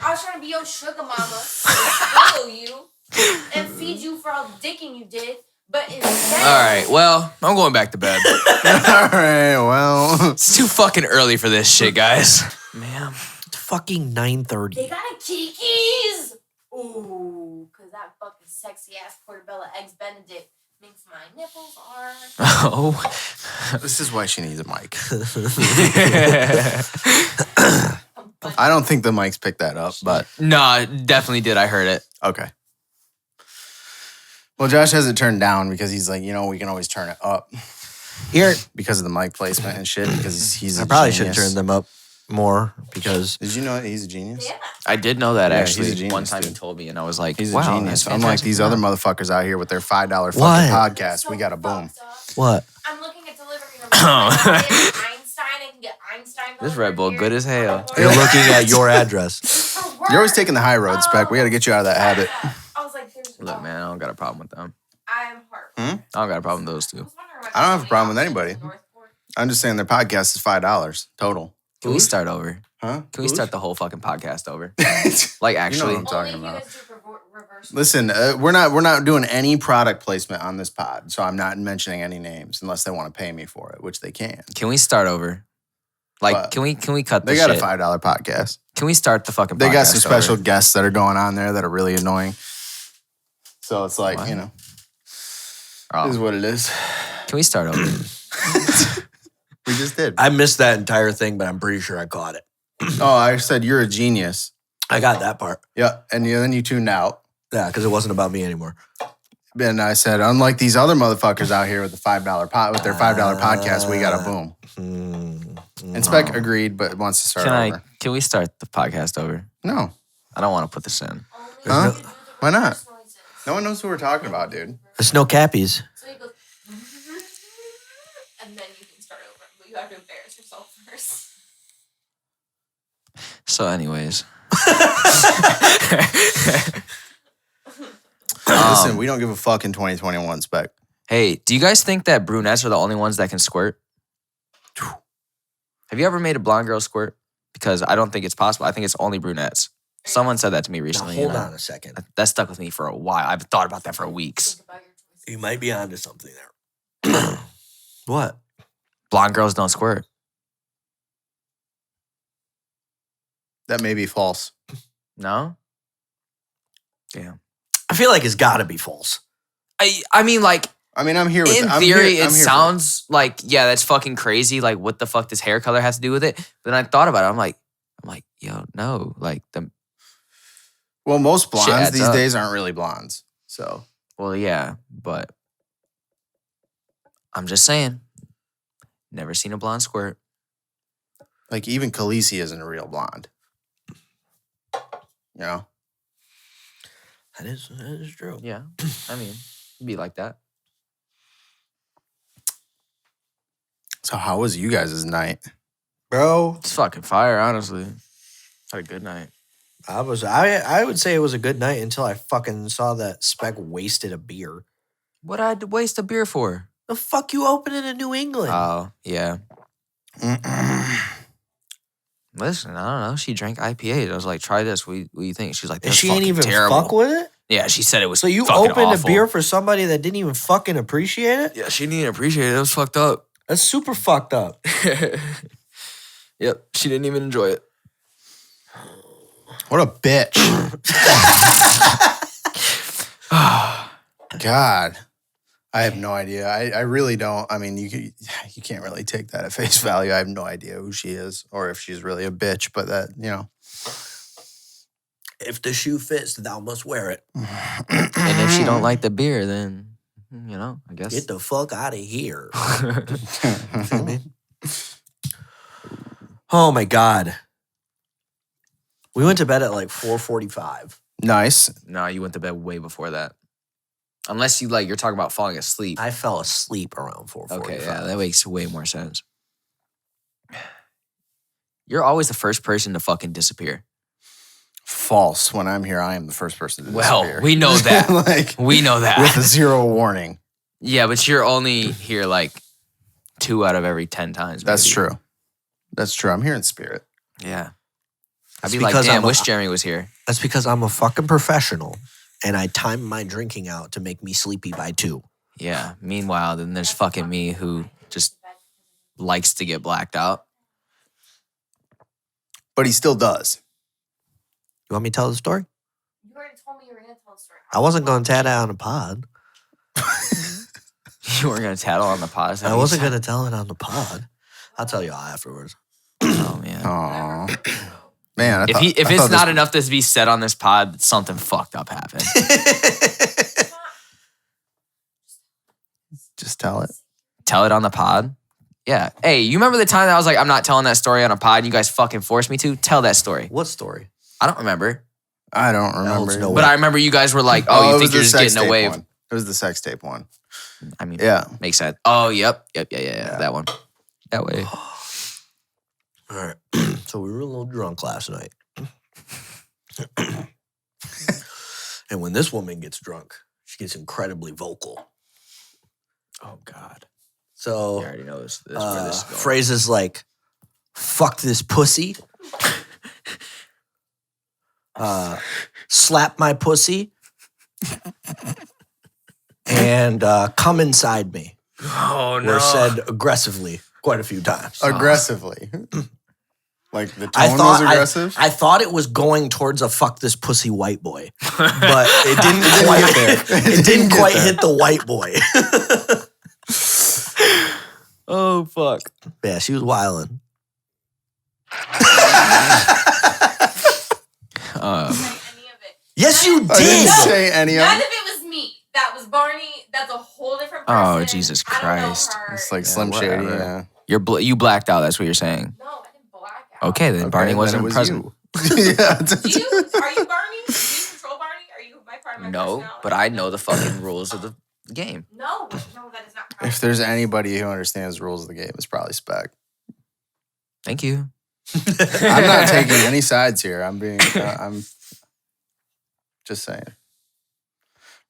I was trying to be your sugar mama, spoil you, and feed you for all the dicking you did. But instead... All right, well, I'm going back to bed. All right, well. It's too fucking early for this shit, guys. Man. It's fucking 9:30. They got a Kiki's. Ooh, because that fucking sexy-ass portobello eggs Benedict makes my nipples hard. Oh. This is why she needs a mic. I don't think the mics picked that up, but... No, it definitely did. I heard it. Okay. Well, Josh has it turned down because he's like, you know, we can always turn it up. Here, because of the mic placement and shit, because he's a I probably genius. should turn them up more because... Did you know that he's a genius? Yeah. I did know that, actually. He's a genius, one time dude. he told me, and I was like, He's wow, a genius. that's Unlike these other motherfuckers out here with their $5 fucking podcast, we got a boom. What? I'm looking at delivering Einstein. I can get Einstein. This Red Bull good as hell. You're looking at your address. You're always taking the high road, Speck. We got to get you out of that habit. I was like, Look, man, I don't got a problem with them. I'm hurt. I don't got a problem with those two. I don't have a problem with anybody. I'm just saying their podcast is $5 total. Can we start over? Huh? Can we start the whole fucking podcast over? Like, actually. You know what I'm talking about. Listen, we're not doing any product placement on this pod, so I'm not mentioning any names unless they want to pay me for it, which they can. Can we start over? Like, But can we cut the They got shit? a $5 podcast. Can we start the fucking podcast They got some special over? guests that are going on there that are really annoying. So it's like, What? you know, Oh. this is what it is. Can we start over? We just did. I missed that entire thing, but I'm pretty sure I caught it. Oh, I said you're a genius. I got that part. Yeah, and then you tuned out. Yeah, because it wasn't about me anymore. And I said, unlike these other motherfuckers out here with the $5 pot with their $5 podcast, we got a boom. And Speck agreed, but wants to start over. Can we start the podcast over? No. I don't want to put this in. Huh? Why not? No one knows who we're talking about, dude. There's no cappies. So he goes, and then you can start over, but you have to embarrass yourself first. So, anyways. Listen, we don't give a fuck in 2021, Speck. Hey, do you guys think that brunettes are the only ones that can squirt? Have you ever made a blonde girl squirt? Because I don't think it's possible. I think it's only brunettes. Someone said that to me Now, recently. hold and on a second. That stuck with me for a while. I've thought about that for weeks. Think about your choices. You might be onto something there. What? Blonde girls don't squirt. That may be false. No? Damn. I feel like it's got to be false. I mean, like, I mean, I'm here with in I'm theory, here- I'm it here for sounds like, yeah, that's fucking crazy. Like, what the fuck does hair color have to do with it? But then I thought about it. I'm like, yo, no. Like, Well, most Shit blondes adds these up. days aren't really blondes. So well, yeah, but I'm just saying. Never seen a blonde squirt. like even Khaleesi isn't a real blonde. You know? That is true. Yeah. I mean, it'd be like that. So how was you guys' night? Bro, It's fucking fire, honestly. Had a good night. I would say it was a good night until I fucking saw that Speck wasted a beer. What I had to waste a beer for? The fuck you opening in New England? Oh, yeah. Listen, I don't know. She drank IPA. I was like, try this. What do you think? She's like, and that's she ain't fucking even terrible. fuck with it? Yeah, she said it was So you fucking opened awful. a beer for somebody that didn't even fucking appreciate it? Yeah, she didn't appreciate it. It was fucked up. That's super fucked up. Yep, she didn't even enjoy it. What a bitch. God. I have no idea. I really don't. I mean, you can't really take that at face value. I have no idea who she is or if she's really a bitch, but that, you know. If the shoe fits, thou must wear it. And if she don't like the beer, then, you know, I guess. Get the fuck out of here. Oh my God. We went to bed at like 4:45. Nice. No, you went to bed way before that. Unless you're talking about falling asleep. I fell asleep around 4:45. Okay, yeah, that makes way more sense. You're always the first person to fucking disappear. False. When I'm here, I am the first person to Well, disappear. we know that. Like, We know that. with zero warning. Yeah, but you're only here like 2 out of every 10 times. That's maybe. true. That's true. I'm here in spirit. Yeah. I'd be like, damn, wish Jeremy was here. That's because I'm a fucking professional, and I time my drinking out to make me sleepy by 2. Yeah. Meanwhile, then there's fucking me who just likes to get blacked out. But he still does. You want me to tell the story? You already told me you were going to tell the story. I wasn't going to tat it on the pod. You weren't going to tattle on the pod. I wasn't going to tell it on the pod. I'll tell you all afterwards. Oh, man. Aw. Man, If it's not enough to be said on this pod, something fucked up happened. Just tell it. Tell it on the pod? Yeah. Hey, you remember the time that I was like, I'm not telling that story on a pod and you guys fucking forced me to? Tell that story. What story? I don't remember. I don't remember. No But I remember you guys were like, oh, you think you're just getting away. It was the sex tape one. I mean, yeah. Makes sense. Oh, yep. Yeah. That one. That way. All right. So we were a little drunk last night. And when this woman gets drunk, she gets incredibly vocal. Oh, God. So You already know this where this is going. phrases like, fuck this pussy. Slap my pussy. And come inside me. Oh, no. Were said aggressively quite a few times. Aggressively. Like the tone was aggressive? I thought it was going towards a fuck this pussy white boy. But it didn't quite get there. It didn't quite hit the white boy. Oh, fuck. Yeah, she was wilding. Any of it. Yes, you did. I didn't say any of None of it. it was me. That was Barney. That's a whole different person. Oh, Jesus I don't know Christ. her. It's like Yeah, Slim Shady, whatever. yeah. You blacked out. That's what you're saying. No, I didn't black out. Okay, then Barney then wasn't it was present. you. Yeah. Are you Barney? Do you control Barney? Are you my part of my No, personality? but I know the fucking rules of the game. No, that is not correct. If there's anybody who understands the rules of the game, it's probably Speck. Thank you. I'm not taking any sides here. I'm just saying.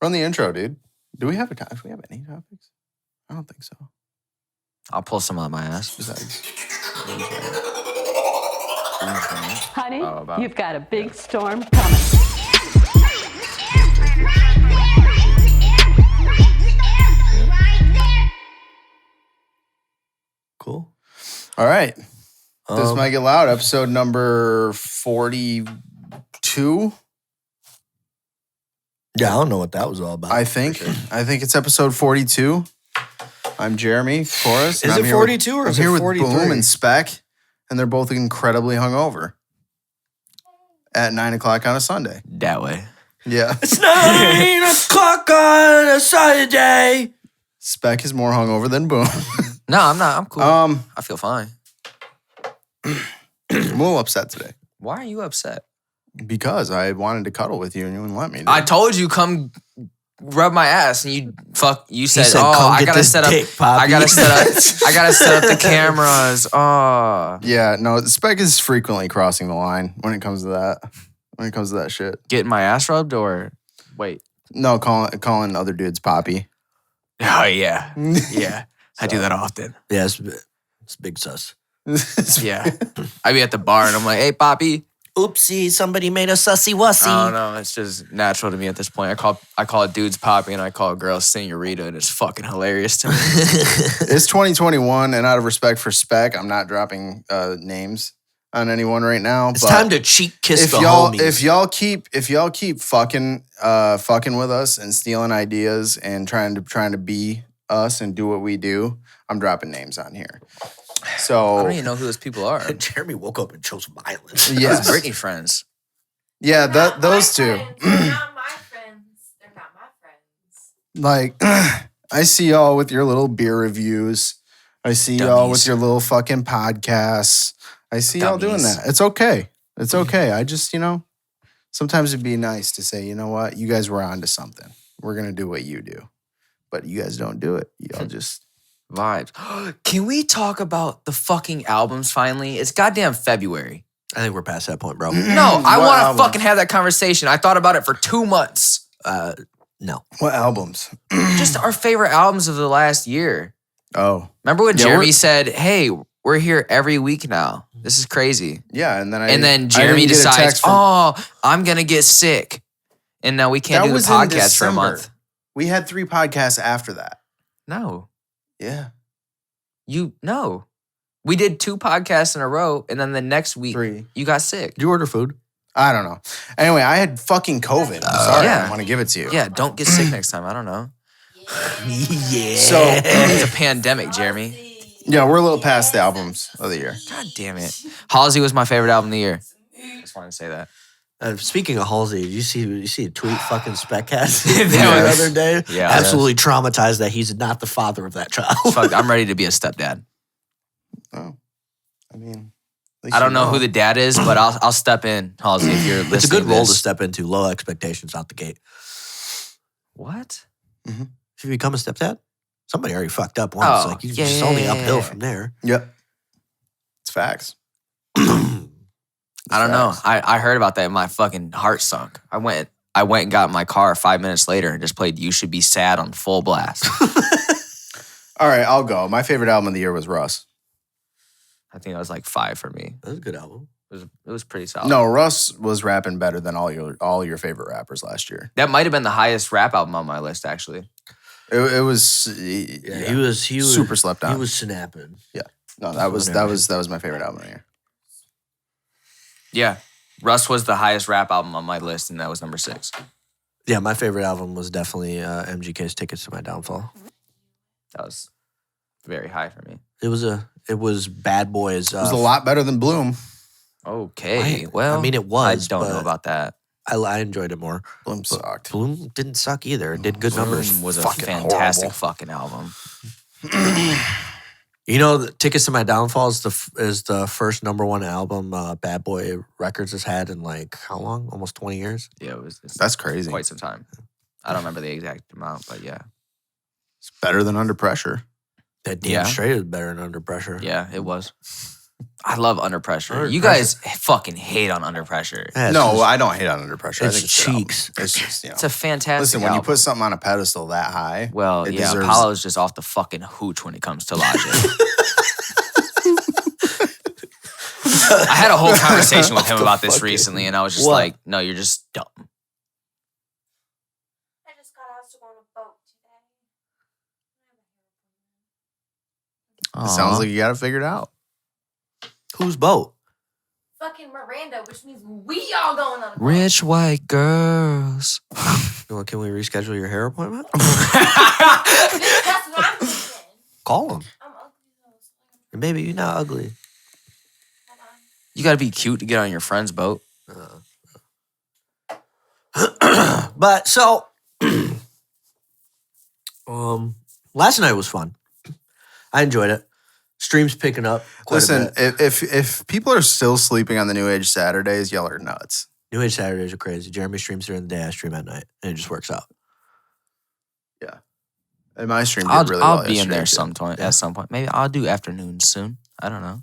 Run the intro, dude. Do we have any topics? I don't think so. I'll pull some out of my ass. Besides, Honey, Oh, about- you've got a big storm coming. Cool. all right. This Um, might get loud. Episode number 42. Yeah, I don't know what that was all about. I think it's episode 42. I'm Jeremy Forrest. Is it 42 or is it I'm here with 43? BØØM and Speck, and they're both incredibly hungover at 9 o'clock on a Sunday. That way. Yeah. It's 9 o'clock on a Saturday. Speck is more hungover than BØØM. No, I'm not. I'm cool. I feel fine. I'm a little upset today Why are you upset? because I wanted to cuddle with you and you wouldn't let me. Dude. I told you come rub my ass, and you said, said, "Oh, "Come I get gotta this set up. dick, I gotta Poppy." set up the cameras." Oh, Yeah, no, Speck is frequently crossing the line when it comes to that. When it comes to that shit. getting my ass rubbed, or wait? No, calling other dudes Poppy. Oh yeah, yeah. I do that often. Yeah, it's big sus. Yeah, I be at the bar and I'm like, "Hey, Poppy." Oopsie, somebody made a sussy wussy. I don't know. It's just natural to me at this point. I call it dudes Poppy and I call girls Senorita, and it's fucking hilarious to me. It's 2021, and out of respect for Speck, I'm not dropping names on anyone right now. It's but time to cheek kiss if the y'all homies. if y'all keep fucking with us and stealing ideas and trying to be us and do what we do, I'm dropping names on here. I So don't even know who those people are. Jeremy woke up and chose violence. yes, Brittany friends. yeah, They're not those my two. friends. They're not my friends. They're not my friends. Like, I see y'all with your little beer reviews. I see y'all with Dummies. your little fucking podcasts. I see y'all doing Dummies. that. It's okay. It's okay. I just, sometimes it'd be nice to say, you know what? You guys were onto something. We're going to do what you do. But you guys don't do it. Y'all just, Vibes. Can we talk about the fucking albums finally? It's goddamn February. I think we're past that point, bro. No, I What want to albums? fucking have that conversation. I thought about it for 2 months. No. what albums? Just our favorite albums of the last year. Oh, Remember when Yeah, Jeremy we're- said, "Hey, we're here every week now." This is crazy. Yeah, and then Jeremy didn't get a decides, text from- oh, I'm gonna get sick, and now we can't That do the was in podcast for a December. month. We had 3 podcasts after that. No, Yeah, no. We did 2 podcasts in a row, and then the next week 3. you got sick. Did you order food? I don't know. Anyway, I had fucking COVID. I'm sorry. I Yeah. don't want to give it to you. Yeah, don't get sick next time. I don't know. Yeah. So It's a pandemic, Jeremy. yeah, we're a little past the albums of the year. God damn it. Halsey was my favorite album of the year. Just wanted to say that. Speaking of Halsey, did you see a tweet fucking Speck had That the was- other day? Yeah. Absolutely traumatized that he's not the father of that child. Fuck, I'm ready to be a stepdad. Oh, I mean, at least I don't you know who the dad is, but I'll step in, Halsey, if you're listening. It's a good to role to this. step into. Low expectations out the gate. What? If you become a stepdad, somebody already fucked up once. Oh, Like you yeah, just yeah, only yeah, uphill yeah. from there. Yep, it's facts. I don't know. I heard about that and my fucking heart sunk. I went and got in my car 5 minutes later and just played You Should Be Sad on full blast. All right, I'll go. My favorite album of the year was Russ. I think that was like 5 for me. That was a good album. It was pretty solid. No, Russ was rapping better than all your favorite rappers last year. That might have been the highest rap album on my list, actually. It was Yeah, he was super slept on. He was snapping. No, that was my favorite album of the year. Yeah. Russ was the highest rap album on my list, and that was number 6. Yeah, my favorite album was definitely MGK's Tickets to My Downfall. That was very high for me. It was Bad Boys. It was a lot better than Bloom. Okay. I Well, mean, it was. I don't know but about that. I enjoyed it more. Bloom sucked. Bloom didn't suck either. It did good numbers. Bloom was a Fucking fantastic horrible. fucking album. You know, Tickets to My Downfall is the first #1 album Bad Boy Records has had in like how long? Almost 20 years. Yeah, it's That's crazy. quite some time. I don't remember the exact amount, but yeah. It's better than Under Pressure. That damn Yeah. straight is better than Under Pressure. Yeah, it was. I love Under Pressure. Under You guys fucking hate on Under Pressure. Yeah, it's No, just- I don't hate on Under Pressure. I it's think it's a good album. cheeks. It's just, It's a fantastic listen, when you album. put something on a pedestal that high, Well, it yeah, deserves- Apollo's just off the fucking hooch when it comes to logic. I had a whole conversation with him about this recently, and I was just What? like, no, you're just dumb. I just got asked to go on a boat today. it sounds like you got it figured out. Whose boat? Fucking Miranda, which means we all going on a boat. Rich white girls. Well, can we reschedule your hair appointment? That's what I'm thinking. Call him. I'm ugly though. So Maybe you're not ugly. hold on. You gotta be cute to get on your friend's boat. But so, last night was fun. I enjoyed it. Streams picking up. Quite Listen, a bit. if people are still sleeping on the New Age Saturdays, y'all are nuts. New Age Saturdays are crazy. Jeremy streams during the day. I stream at night, and it just works out. And my stream did I'll really well be in yesterday, there too. at some point. Maybe I'll do afternoons soon. I don't know.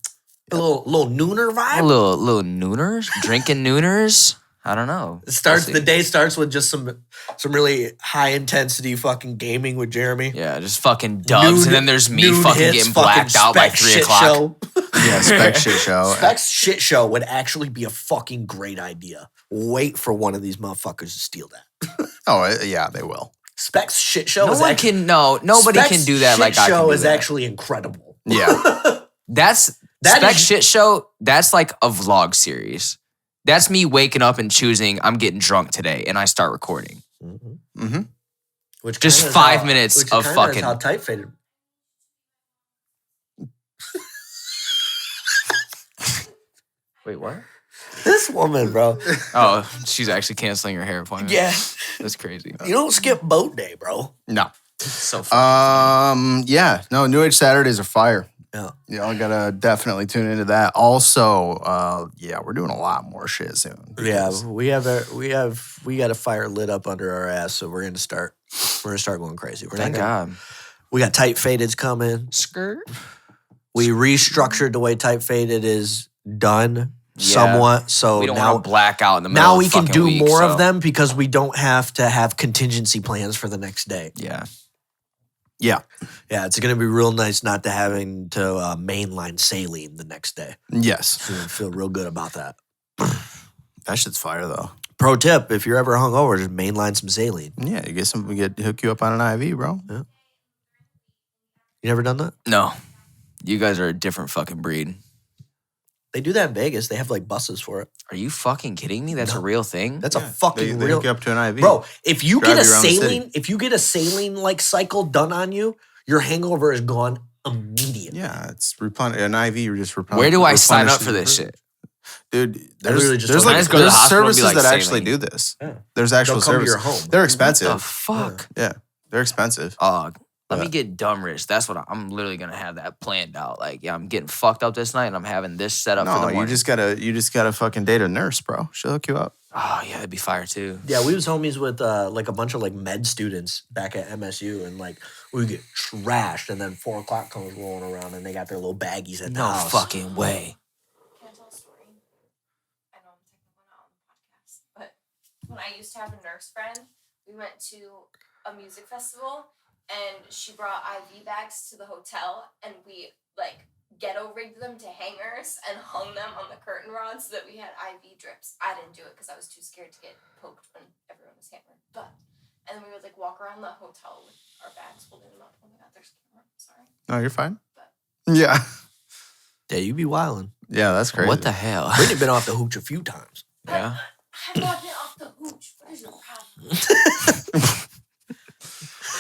A little nooner vibe. A little nooners, drinking nooners. I don't know. It starts We'll the see. day starts with just some really high intensity fucking gaming with Jeremy. Yeah, just fucking dubs, and then there's me Noon fucking hits, getting fucking blacked out by Speck 3 shit o'clock. show. Yeah, Speck shit show. Speck's shit show would actually be a fucking great idea. Wait for one of these motherfuckers to steal that. Oh, yeah, they will. Speck's shit show No is one actually, can. No, nobody Speck's can do that shit like I can show do is that. actually incredible. Yeah. That's That Speck is- shit show. That's like a vlog series. That's me waking up and choosing I'm getting drunk today, and I start recording. Mm-hmm. Which Just kinda is 5 how- minutes which of kinda is fucking- how tight faded. Wait, what? This woman, bro. Oh, she's actually canceling her hair appointment. Yeah, That's crazy. you don't skip boat day, bro. No. So funny. Yeah. No, New Age Saturdays are fire. Yeah. Y'all gotta definitely tune into that. Also, yeah, we're doing a lot more shit soon. Yeah, because- we got a fire lit up under our ass, so we're gonna start going crazy. We're Thank not gonna, God. We got tight fadeds coming. Skirt. We restructured the way tight faded is done Yeah. somewhat. So We don't now want to black out in the middle. now of we the can fucking do week, more so- of them because we don't have to have contingency plans for the next day. Yeah. Yeah. Yeah, it's gonna be real nice not to having to mainline saline the next day. Yes. So I feel real good about that. That shit's fire though. Pro tip: if you're ever hungover, just mainline some saline. Yeah, you get hook you up on an IV, bro. Yeah. You never done that? No. You guys are a different fucking breed. They do that in Vegas. They have like buses for it. Are you fucking kidding me? That's a No. real thing? That's Yeah, a fucking they real. hook you up to an IV. Bro, if you Drive get a you around the city. saline, if you get a saline like cycle done on you, your hangover is gone immediately. Yeah, it's an IV. You just replenish. Where do I sign up for this shit? Dude? literally just There's don't- like I just go to the there's hospital and be services like, that "Saline." actually do this. Yeah. There's actual They'll come to services. your home. They're What expensive. the fuck? Yeah, they're expensive. Let me Yeah. get dumb rich. That's what I'm literally gonna have that planned out. Like, yeah, I'm getting fucked up this night, and I'm having this set up for the No, morning. you just gotta fucking date a nurse, bro. She'll hook you up. Oh yeah, that'd be fire too. Yeah, we was homies with like a bunch of like med students back at MSU, and like we would get trashed, and then 4 o'clock comes rolling around, and they got their little baggies at the No house. fucking way. Can I tell a story? I know I'm technically not on the podcast, but when I used to have a nurse friend, we went to a music festival and she brought IV bags to the hotel and we like ghetto rigged them to hangers and hung them on the curtain rods so that we had IV drips. I didn't do it because I was too scared to get poked when everyone was hammered. And then we would like walk around the hotel with our bags holding them up. Oh my god, there's a camera. Sorry. No, you're fine. But Yeah, Yeah, you be wildin'. yeah, that's crazy. What the hell? Brittany been off the hooch a few times. Yeah. I have not been off the hooch. What is your problem?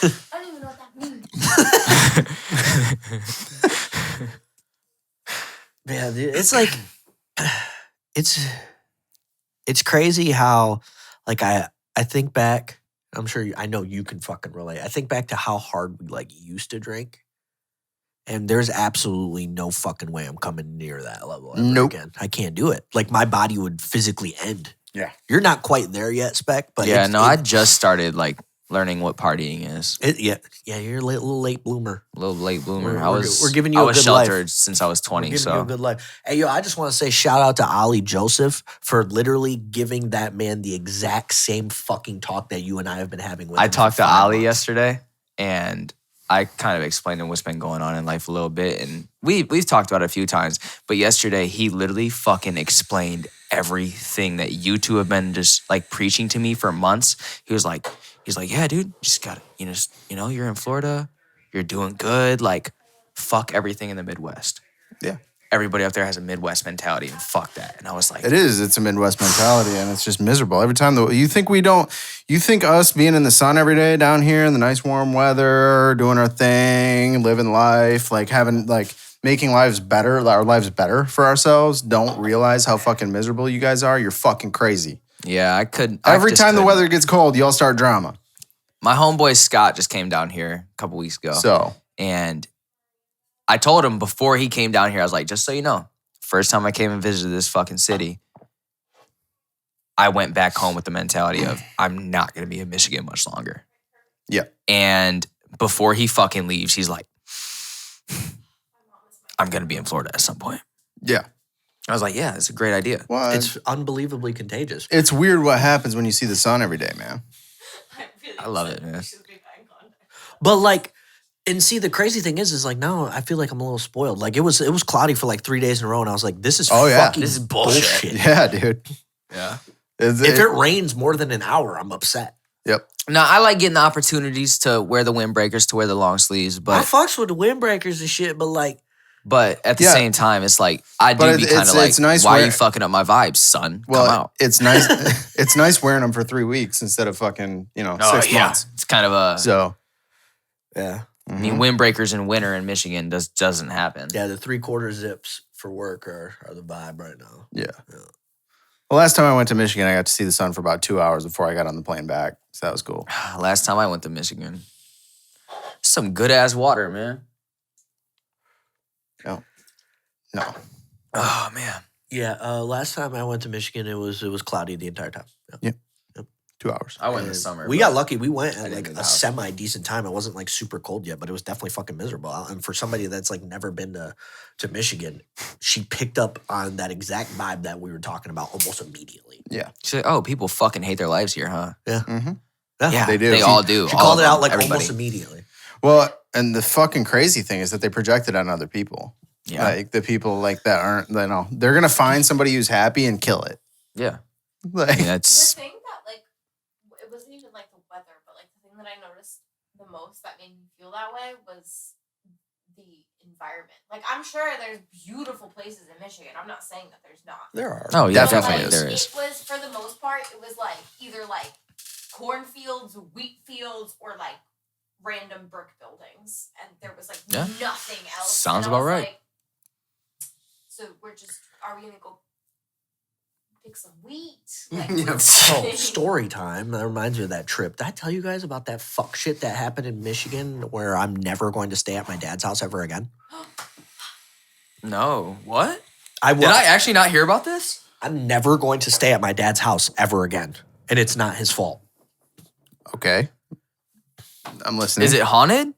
I don't even know what that means. Yeah, dude, it's like it's crazy how like I think back. I'm sure I know you can fucking relate. I think back to how hard we like used to drink, and there's absolutely no fucking way I'm coming near that level ever Nope. again. I can't do it. Like my body would physically end. Yeah. You're not quite there yet, Speck. But yeah, it's, no, I just started like learning what partying is. yeah, you're a little late bloomer. A little late bloomer. We're giving you I a was good life. sheltered since I was 20. We're giving So you a good life. Hey, yo, I just want to say shout out to Ollie Joseph for literally giving that man the exact same fucking talk that you and I have been having with him I for talked to 5 Ali months. yesterday, and I kind of explained to him what's been going on in life a little bit, and we've talked about it a few times. But yesterday, he literally fucking explained everything that you two have been just like preaching to me for months. He's like, yeah, dude, just got you're in Florida, you're doing good. Like, fuck everything in the Midwest. Yeah. Everybody up there has a Midwest mentality, and fuck that. And I was like, It is. It's a Midwest mentality, and it's just miserable every time. You think us being in the sun every day down here in the nice warm weather, doing our thing, living life, like having like making our lives better for ourselves. Don't realize how fucking miserable you guys are. You're fucking crazy. yeah, I could. Every time the weather gets cold, y'all start drama. My homeboy Scott just came down here a couple weeks ago. So And I told him before he came down here, I was like, just so you know, first time I came and visited this fucking city, I went back home with the mentality of, I'm not going to be in Michigan much longer. yeah, And before he fucking leaves, he's like, I'm going to be in Florida at some point. yeah. I was like, yeah, it's a great idea. Well, It's unbelievably contagious. it's weird what happens when you see the sun every day, man. I love it, man. But like, and see, the crazy thing is like now I feel like I'm a little spoiled. Like it was cloudy for like 3 days in a row, and I was like, this is Oh, yeah. fucking This is bullshit. Yeah, dude. Yeah. If If it rains more than an hour, I'm upset. yep. No, I like getting the opportunities to wear the windbreakers, to wear the long sleeves, I but fucks with the windbreakers and shit, but like, at the Yeah. same time, it's like, I do But be it's- kind of like, it's nice why are where- you fucking up my vibes, son? Come Well, out. it's nice. It's nice wearing them for 3 weeks instead of fucking 6 months. It's kind of a. So yeah, I mean, windbreakers in winter in Michigan doesn't happen. yeah, the 3/4 zips for work are the vibe right now. yeah. Well, last time I went to Michigan, I got to see the sun for about 2 hours before I got on the plane back. So that was cool. Last time I went to Michigan, some good ass water, man. No. Oh man, Yeah, last time I went to Michigan, it was cloudy the entire time. Yeah. 2 hours. I went in the And summer. We but got lucky. We went I at didn't like leave a the house. semi decent time. It wasn't like super cold yet, but it was definitely fucking miserable. And for somebody that's like never been to Michigan, she picked up on that exact vibe that we were talking about almost immediately. Yeah. She said, "Oh, people fucking hate their lives here, huh?" Mm-hmm. Yeah, They do. they all do. She all called of it out them, like everybody. almost immediately. Well, And the fucking crazy thing is that they project it on other people. Yeah. Like the people like that aren't, they're going to find somebody who's happy and kill it. Yeah. Like, I mean, The that's thing that, like, it wasn't even like the weather, but like the thing that I noticed the most that made me feel that way was the environment. Like, I'm sure there's beautiful places in Michigan. I'm not saying that there's not. There are. oh yeah, But, definitely like, there is. It was, for the most part, it was like either like cornfields, wheat fields, or like random brick buildings, and there was like Yeah. nothing else. Sounds And I about was right. like, so are we gonna go pick some wheat? Like, Yeah. Oh, story time. That reminds me of that trip. Did I tell you guys about that fuck shit that happened in Michigan where I'm never going to stay at my dad's house ever again? No. What? I Did I actually not hear about this? I'm never going to stay at my dad's house ever again. And it's not his fault. okay. I'm listening. Is it haunted?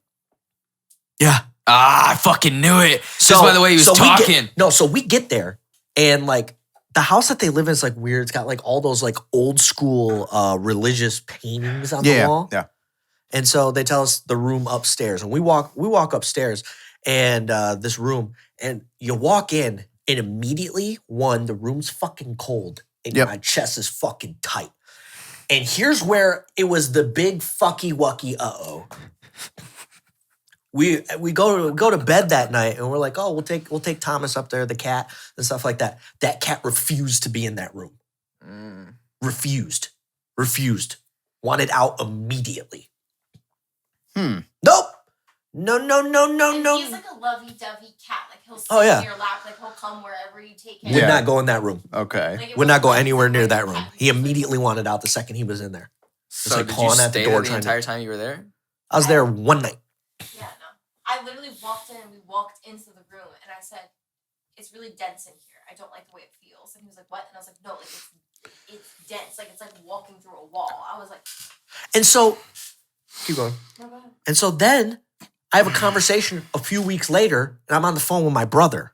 Yeah. Ah, I fucking knew it. Just by the way he was talking. So we get there and like the house that they live in is like weird. It's got like all those like old school religious paintings on the wall. Yeah. And so they tell us the room upstairs, and we walk upstairs, and this room, and you walk in, and immediately the room's fucking cold, and Yep. my chest is fucking tight. And here's where it was the big fucky wucky We go to bed that night, and we're like, oh, we'll take Thomas up there, the cat, and stuff like that. That cat refused to be in that room. Refused. Wanted out immediately. Nope. No. And he's like a lovey-dovey cat. Like, he'll sit in your lap. Like, he'll come wherever you take him. Would not go in that room. Okay. Like, it Would not wasn't go like anywhere he's near like that a room. cat. He immediately wanted out the second he was in there. So like did you pawing at the stay door there the trying to- entire time you were there? I was there one night. Yeah, no. I literally walked in, and we walked into the room, and I said, it's really dense in here. I don't like the way it feels. And he was like, what? And I was like, no, like, it's dense. Like, it's like walking through a wall. I was like, And so, keep going. no, go ahead. And so then I have a conversation a few weeks later, and I'm on the phone with my brother.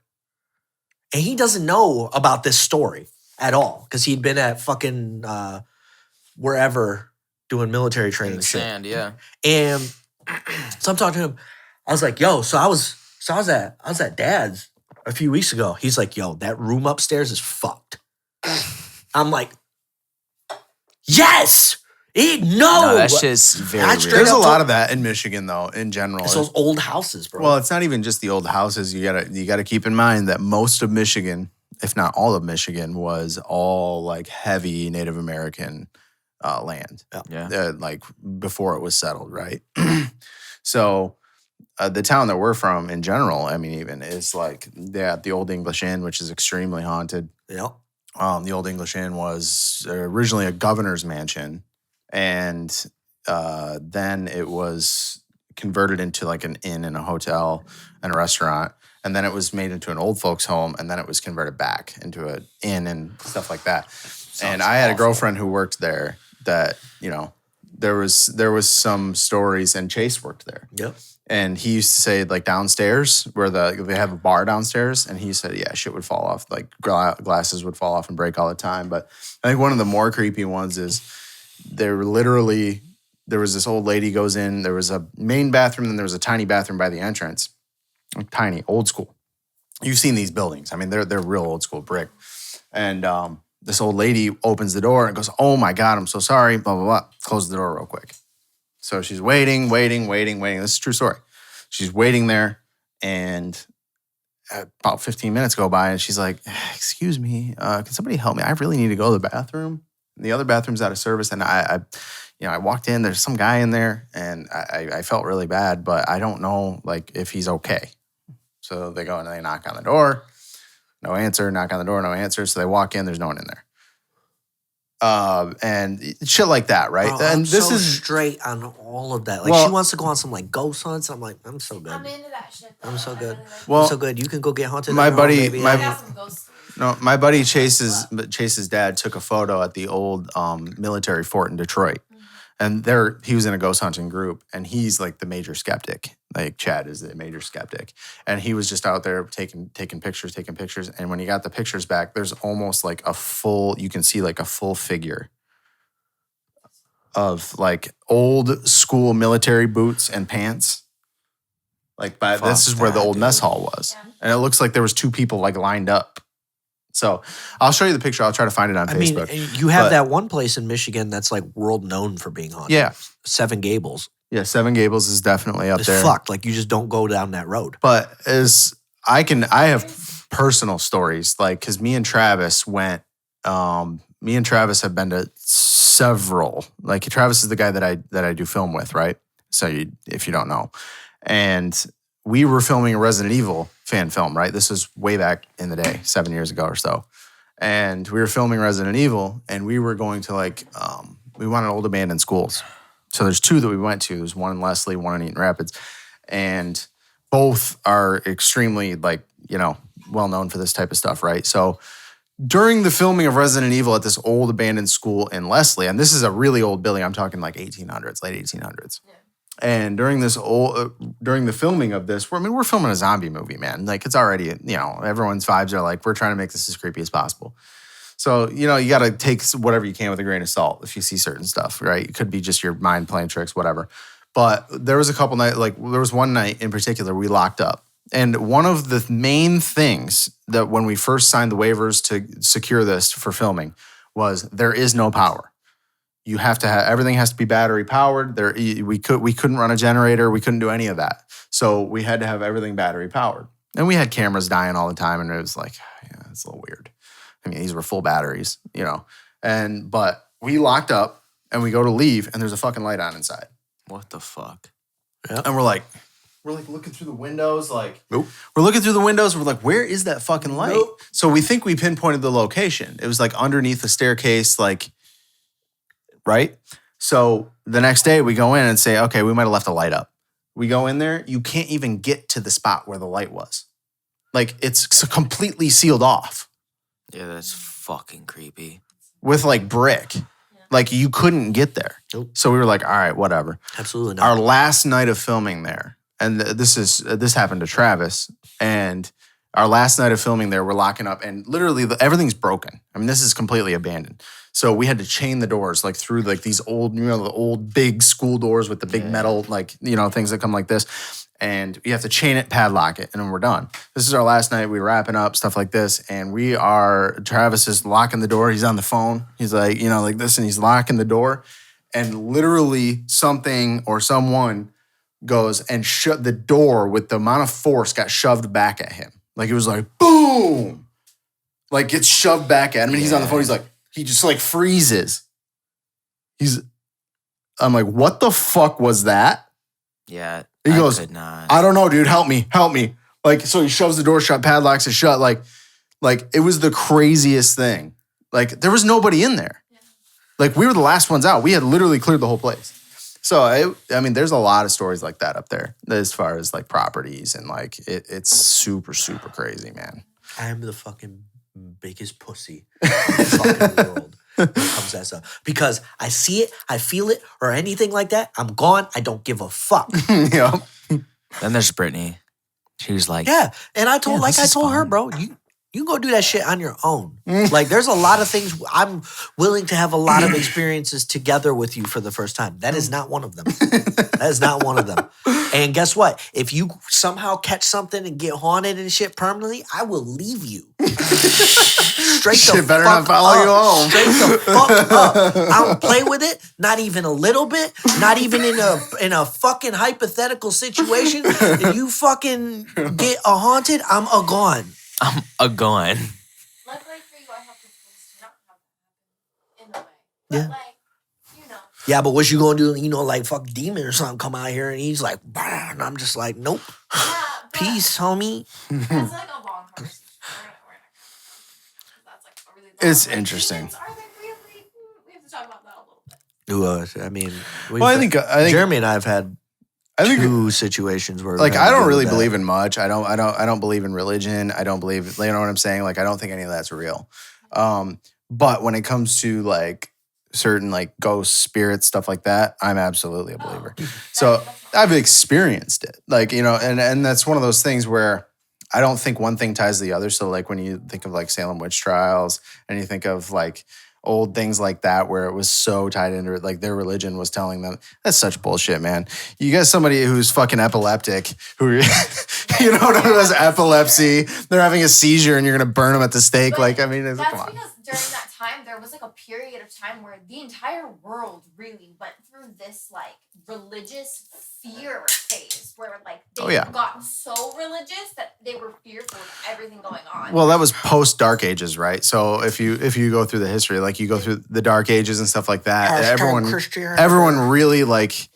And he doesn't know about this story at all because he'd been at fucking wherever doing military training In the shit. sand, yeah. And so I'm talking to him. I was like, yo, I was at dad's a few weeks ago. He's like, yo, that room upstairs is fucked. I'm like, yes! No, that's just very That's weird. straight There's a up lot to- of that in Michigan, though, in general. It's those old houses, bro. Well, it's not even just the old houses. You gotta keep in mind that most of Michigan, if not all of Michigan, was all like heavy Native American land. Yeah. Like before it was settled, right? So the town that we're from, in general, I mean, even is like the Old English Inn, which is extremely haunted. yeah. The Old English Inn was originally a governor's mansion, and then it was converted into like an inn and a hotel and a restaurant, and then it was made into an old folks' home, and then it was converted back into an inn and stuff like that. And I had a girlfriend who worked there that, you know, there was some stories, and Chase worked there. Yep. And he used to say, like, downstairs where they have a bar downstairs, and he said, yeah, shit would fall off, like glasses would fall off and break all the time. But I think one of the more creepy ones is there was this old lady goes in, there was a main bathroom, and there was a tiny bathroom by the entrance, tiny, old school. You've seen these buildings. I mean, they're real old school brick. And this old lady opens the door and goes, oh my God, I'm so sorry, blah, blah, blah. Closes the door real quick. So she's waiting. This is a true story. She's waiting there, and about 15 minutes go by, and she's like, excuse me, can somebody help me? I really need to go to the bathroom. And the other bathroom's out of service, and I walked in, there's some guy in there, and I felt really bad, but I don't know, like, if he's okay. So they go and they knock on the door. No answer, knock on the door, no answer. So they walk in, there's no one in there. And shit like that, right? Bro, and I'm this so is straight on all of that. Like, Well- she wants to go on some like ghost hunts. I'm like, I'm so good. I'm into that shit. Though. I'm so I good. really like Well, I'm so good. You can go get hunted. my on your own, buddy- baby. my- I got some ghost stories. no. My buddy Chase's dad took a photo at the old military fort in Detroit, and he was in a ghost hunting group, and he's like the major skeptic. Like Chad is the major skeptic, and he was just out there taking pictures. And when he got the pictures back, there's almost like you can see like a full figure of like old school military boots and pants, Like, by Fuck this is where the that, old mess dude. hall was. Yeah. And it looks like there was 2 people like lined up. So I'll show you the picture. I'll try to find it on I mean, Facebook. you have But- that one place in Michigan that's like world known for being haunted. Yeah. Seven Gables. Yeah, Seven Gables is definitely up It's there. fucked. Like you just don't go down that road. But I have personal stories, like, because me and Travis have been to several, like, Travis is the guy that I do film with, right? So if you don't know. And we were filming a Resident Evil fan film, right? This was way back in the day, 7 years ago or so. And we were filming Resident Evil, and we were going to, like, we wanted old abandoned schools. So there's 2 that we went to. There's one in Leslie, one in Eaton Rapids. And both are extremely, like, well known for this type of stuff, right? So during the filming of Resident Evil at this old abandoned school in Leslie, and this is a really old building, I'm talking like 1800s, late 1800s. Yeah. And during the filming of this, we're filming a zombie movie, man. Like, it's already, everyone's vibes are like, we're trying to make this as creepy as possible. So, you got to take whatever you can with a grain of salt if you see certain stuff, right? It could be just your mind playing tricks, whatever. But there was there was one night in particular we locked up. And one of the main things that when we first signed the waivers to secure this for filming was there is no power. You have to have, everything has to be battery powered. We couldn't run a generator. We couldn't do any of that. So we had to have everything battery powered. And we had cameras dying all the time. And it was like, yeah, it's a little weird. I mean, these were full batteries, but we locked up and we go to leave and there's a fucking light on inside. What the fuck? And we're like looking through the windows, like, Nope. We're looking through the windows. We're like, where is that fucking light? Nope. So we think we pinpointed the location. It was like underneath the staircase, like, right? So the next day we go in and say, okay, we might have left the light up. We go in there. You can't even get to the spot where the light was. Like, it's completely sealed off Yeah, that's fucking creepy. with like brick. Like, you couldn't get there. Nope. So we were like, all right, whatever. Absolutely not. Our last night of filming there, and this happened to Travis, and our last night of filming there, we're locking up, and literally everything's broken. I mean, this is completely abandoned. So we had to chain the doors, like, through like these old, the old big school doors with the big metal, like, things that come like this. And you have to chain it, padlock it, and then we're done. This is our last night. We're wrapping up, stuff like this. And Travis is locking the door. He's on the phone. He's like, like this, and he's locking the door. And literally something or someone goes and shut the door with the amount of force got shoved back at him. Like, it was like, boom! Like, gets shoved back at him. And he's on the phone. He's like, he just like freezes. I'm like, what the fuck was that? Yeah, He I goes, could not. I don't know, dude. Help me. Like, so he shoves the door shut, padlocks it shut. Like it was the craziest thing. Like, there was nobody in there. Yeah. Like, we were the last ones out. We had literally cleared the whole place. So, I mean, there's a lot of stories like that up there as far as like properties and like it's super, super crazy, man. I am the fucking biggest pussy in the fucking world when it comes to that stuff. Because I see it, I feel it, or anything like that, I'm gone. I don't give a fuck. Yeah. Then there's Brittany. She was like, Yeah. And I told, Yeah, like this I is told her, fun. bro, you go do that shit on your own. Like, there's a lot of things I'm willing to have a lot of experiences together with you for the first time. That is not one of them. That is not one of them. And guess what? If you somehow catch something and get haunted and shit permanently, I will leave you. Straight the Shit better fuck not follow up. you home. Straight the fuck up. I don't play with it, not even a little bit, not even in a fucking hypothetical situation. If you fucking get a haunted, I'm a gone. I'm a gun. Luckily for you, I have the tools to not have that happen in a way. Yeah. But like, Yeah, but what you gonna do? Like fuck demon or something come out here and he's like, bah, and I'm just like, nope, yeah, but peace, homie. That's like a long conversation. We're not that's like a really long. It's like, interesting. demons, are they really? We have to talk about that a little bit. I mean, Well, I think Jeremy and I have had two situations where like, we've had I to don't deal really with that. believe in much. I don't believe in religion. I don't believe, you know what I'm saying? Like, I don't think any of that's real. But when it comes to like certain like ghosts, spirits, stuff like that, I'm absolutely a believer. So I've experienced it, like, and that's one of those things where I don't think one thing ties the other. So like when you think of like Salem witch trials and you think of like old things like that where it was so tied into it, like their religion was telling them. That's such bullshit, man. You got somebody who's fucking epileptic, who who has epilepsy, they're having a seizure, and you're gonna burn them at the stake. But Like, I mean, that's come on. because during that time there was like a period of time where the entire world really went through this like religious fear phase where like they got so religious that they were fearful of everything going on. Well, that was post Dark Ages, right? So if you go through the history, like you go through the Dark Ages and stuff like that, everyone really like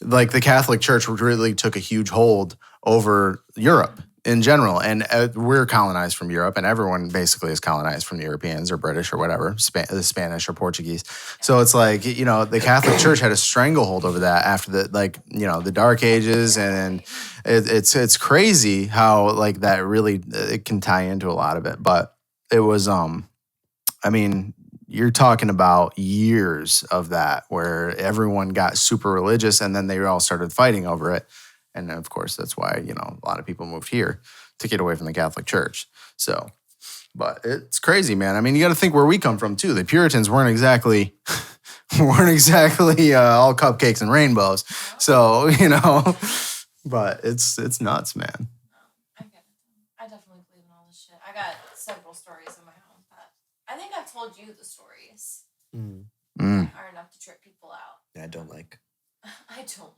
the Catholic Church really took a huge hold over Europe in general. And we're colonized from Europe, and everyone basically is colonized from the Europeans or British or whatever, the Spanish or Portuguese. So it's like, the Catholic Church had a stranglehold over that after the Dark Ages. And it's crazy how like that really, it can tie into a lot of it. But it was, I mean, you're talking about years of that where everyone got super religious, and then they all started fighting over it. And of course, that's why, a lot of people moved here to get away from the Catholic Church. So, but it's crazy, man. I mean, you got to think where we come from too. The Puritans weren't exactly all cupcakes and rainbows. So, but it's nuts, man. I get it. I definitely believe in all this shit. I got several stories in my home that I think I've told you the stories are enough to trip people out. Yeah, I don't like. I don't like.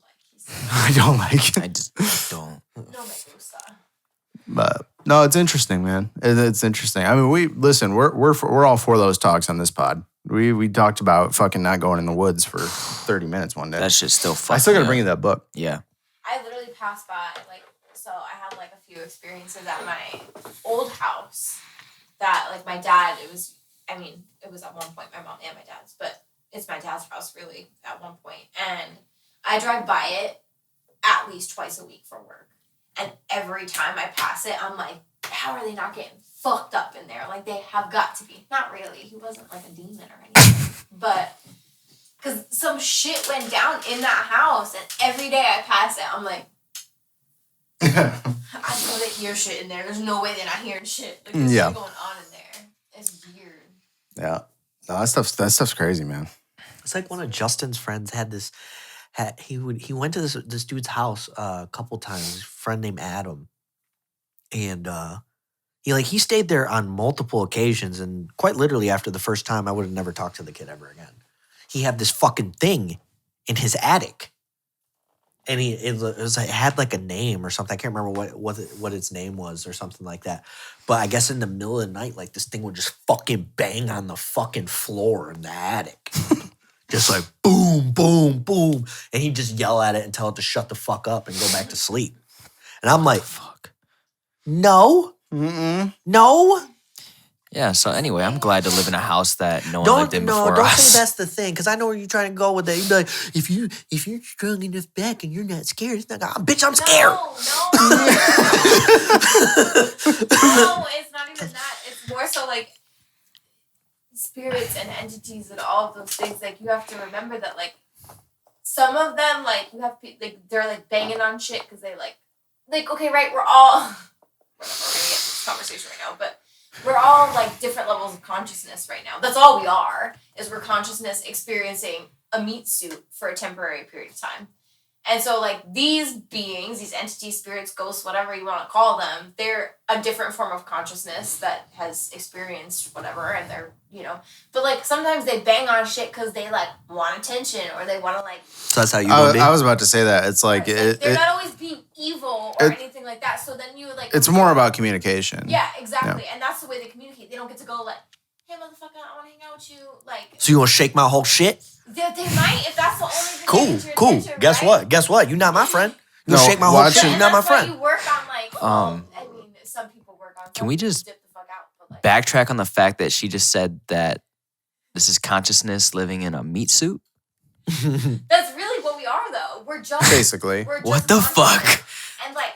I don't like it. I just don't. No me gusta. But no, it's interesting, man. It's interesting. I mean, we're all for those talks on this pod. We talked about fucking not going in the woods for 30 minutes one day. That shit's still fucking. I still gotta bring you that book. Yeah. I literally passed by so I had like a few experiences at my old house that like my dad. It was at one point my mom and my dad's, but it's my dad's house really at one point, and I drive by it at least twice a week for work. And every time I pass it, I'm like, how are they not getting fucked up in there? Like, they have got to be. Not really. He wasn't like a demon or anything. But, because some shit went down in that house, and every day I pass it, I'm like, I know they hear shit in there. There's no way they're not hearing shit. Like, there's shit going on in there. It's weird. Yeah. No, that stuff's crazy, man. It's like one of Justin's friends had this. He went to this dude's house a couple times. A friend named Adam, and he stayed there on multiple occasions. And quite literally, after the first time, I would have never talked to the kid ever again. He had this fucking thing in his attic, and it had like a name or something. I can't remember what its name was or something like that. But I guess in the middle of the night, like this thing would just fucking bang on the fucking floor in the attic. Just like boom, boom, boom. And he'd just yell at it and tell it to shut the fuck up and go back to sleep. And I'm like, fuck. No. No. Yeah, so anyway, I'm glad to live in a house that no one lived in before don't us. say that's the thing, because I know where you're trying to go with that. You'd be like, if you're strong enough back and you're not scared, it's not gonna, bitch, I'm scared. No, it's not even that. It's more so like spirits and entities and all of those things. Like, you have to remember that, like, some of them, like, you have like they're like banging on shit because they like okay, right, we're all we're not gonna get this conversation right now, but we're all like different levels of consciousness right now. That's all we are, is we're consciousness experiencing a meat suit for a temporary period of time. And so, like, these beings, these entities, spirits, ghosts, whatever you want to call them, they're a different form of consciousness that has experienced whatever, and they're, but, like, sometimes they bang on shit because they, like, want attention, or they want to, like... So that's how you gonna be? I was about to say that. It's like... they're not always being evil or anything like that, so then you, like... It's more about communication. Yeah, exactly, and that's the way they communicate. They don't get to go, like, hey, motherfucker, I want to hang out with you, like... So you gonna shake my whole shit? They might, if that's the only thing. Cool. Attention, Guess right? what? You're not my friend. You shake my whole shit. You're not my friend. You work on like. I mean, some people work on. Can we just dip the fuck out, but like, backtrack on the fact that she just said that this is consciousness living in a meat suit? That's really what we are, though. We're just basically. We're just What the fuck? And like,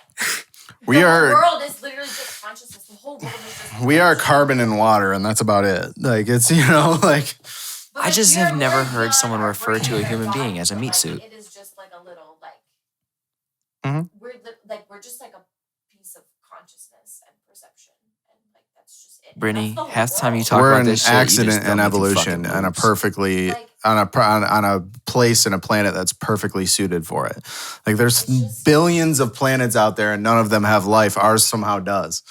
we are. The world is literally just consciousness. The whole world is just. We are carbon and water, and that's about it. Like, it's like. But I just have never heard beyond someone our refer to a brain human and our being body, as a so, meat like, suit. It is just like a little like. Mhm. We're just like a piece of consciousness and perception, and like that's just it. Brittany, That's the half the time you world. talk We're about an this shit, you accident just don't and make evolution fucking and a moves. perfectly Like- on a place and a planet that's perfectly suited for it. Like there's It's just- billions of planets out there and none of them have life. Ours somehow does.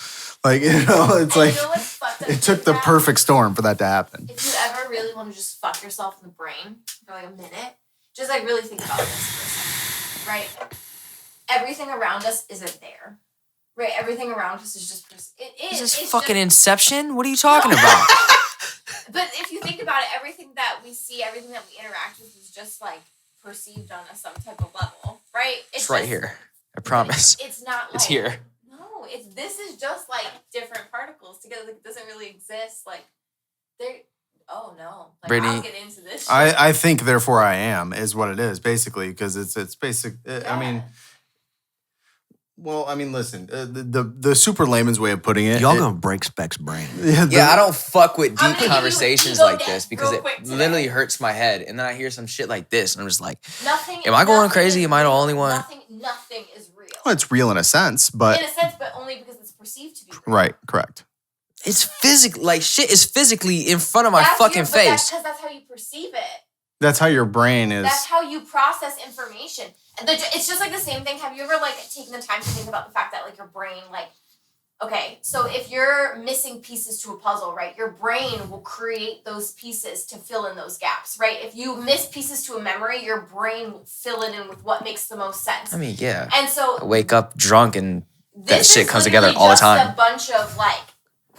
Like it's And like you know what's fucked up it took is the that perfect storm for that to happen. If you ever really want to just fuck yourself in the brain for like a minute, just like really think about this for a second, right? Everything around us isn't there, right? Everything around us is just it is. Is this it's fucking just, Inception? What are you talking about? But if you think about it, everything that we see, everything that we interact with is just like perceived on some type of level, right? It's right just- here. I promise. It's not like It's here. No, this is just like different particles together. Like, it doesn't really exist. Like they're oh no. Like Brittany, I'll get into this shit. I think therefore I am is what it is basically because it's basic. I mean. Yeah. Well, I mean, listen, the super layman's way of putting it. Y'all gonna break Speck's brain. Yeah, I don't fuck with I'm deep gonna give you an conversations ego like death this because real it quick today. literally hurts my head. And then I hear some shit like this, and I'm just like, Nothing. Am I going nothing crazy? is Am I the real. only one? Nothing is real. Well, it's real in a sense, but In a sense, but only because it's perceived to be real. right, correct. it's physical. Like shit is physically in front of my That's fucking but that's face. because that's how you perceive it. That's how your brain is. That's how you process information. And it's just like the same thing. Have you ever like taken the time to think about the fact that like your brain like, okay, so if you're missing pieces to a puzzle, right, your brain will create those pieces to fill in those gaps, right? If you miss pieces to a memory, your brain will fill it in with what makes the most sense. I mean, yeah. And so I wake up drunk and that this shit is comes together literally all the just time. a bunch of like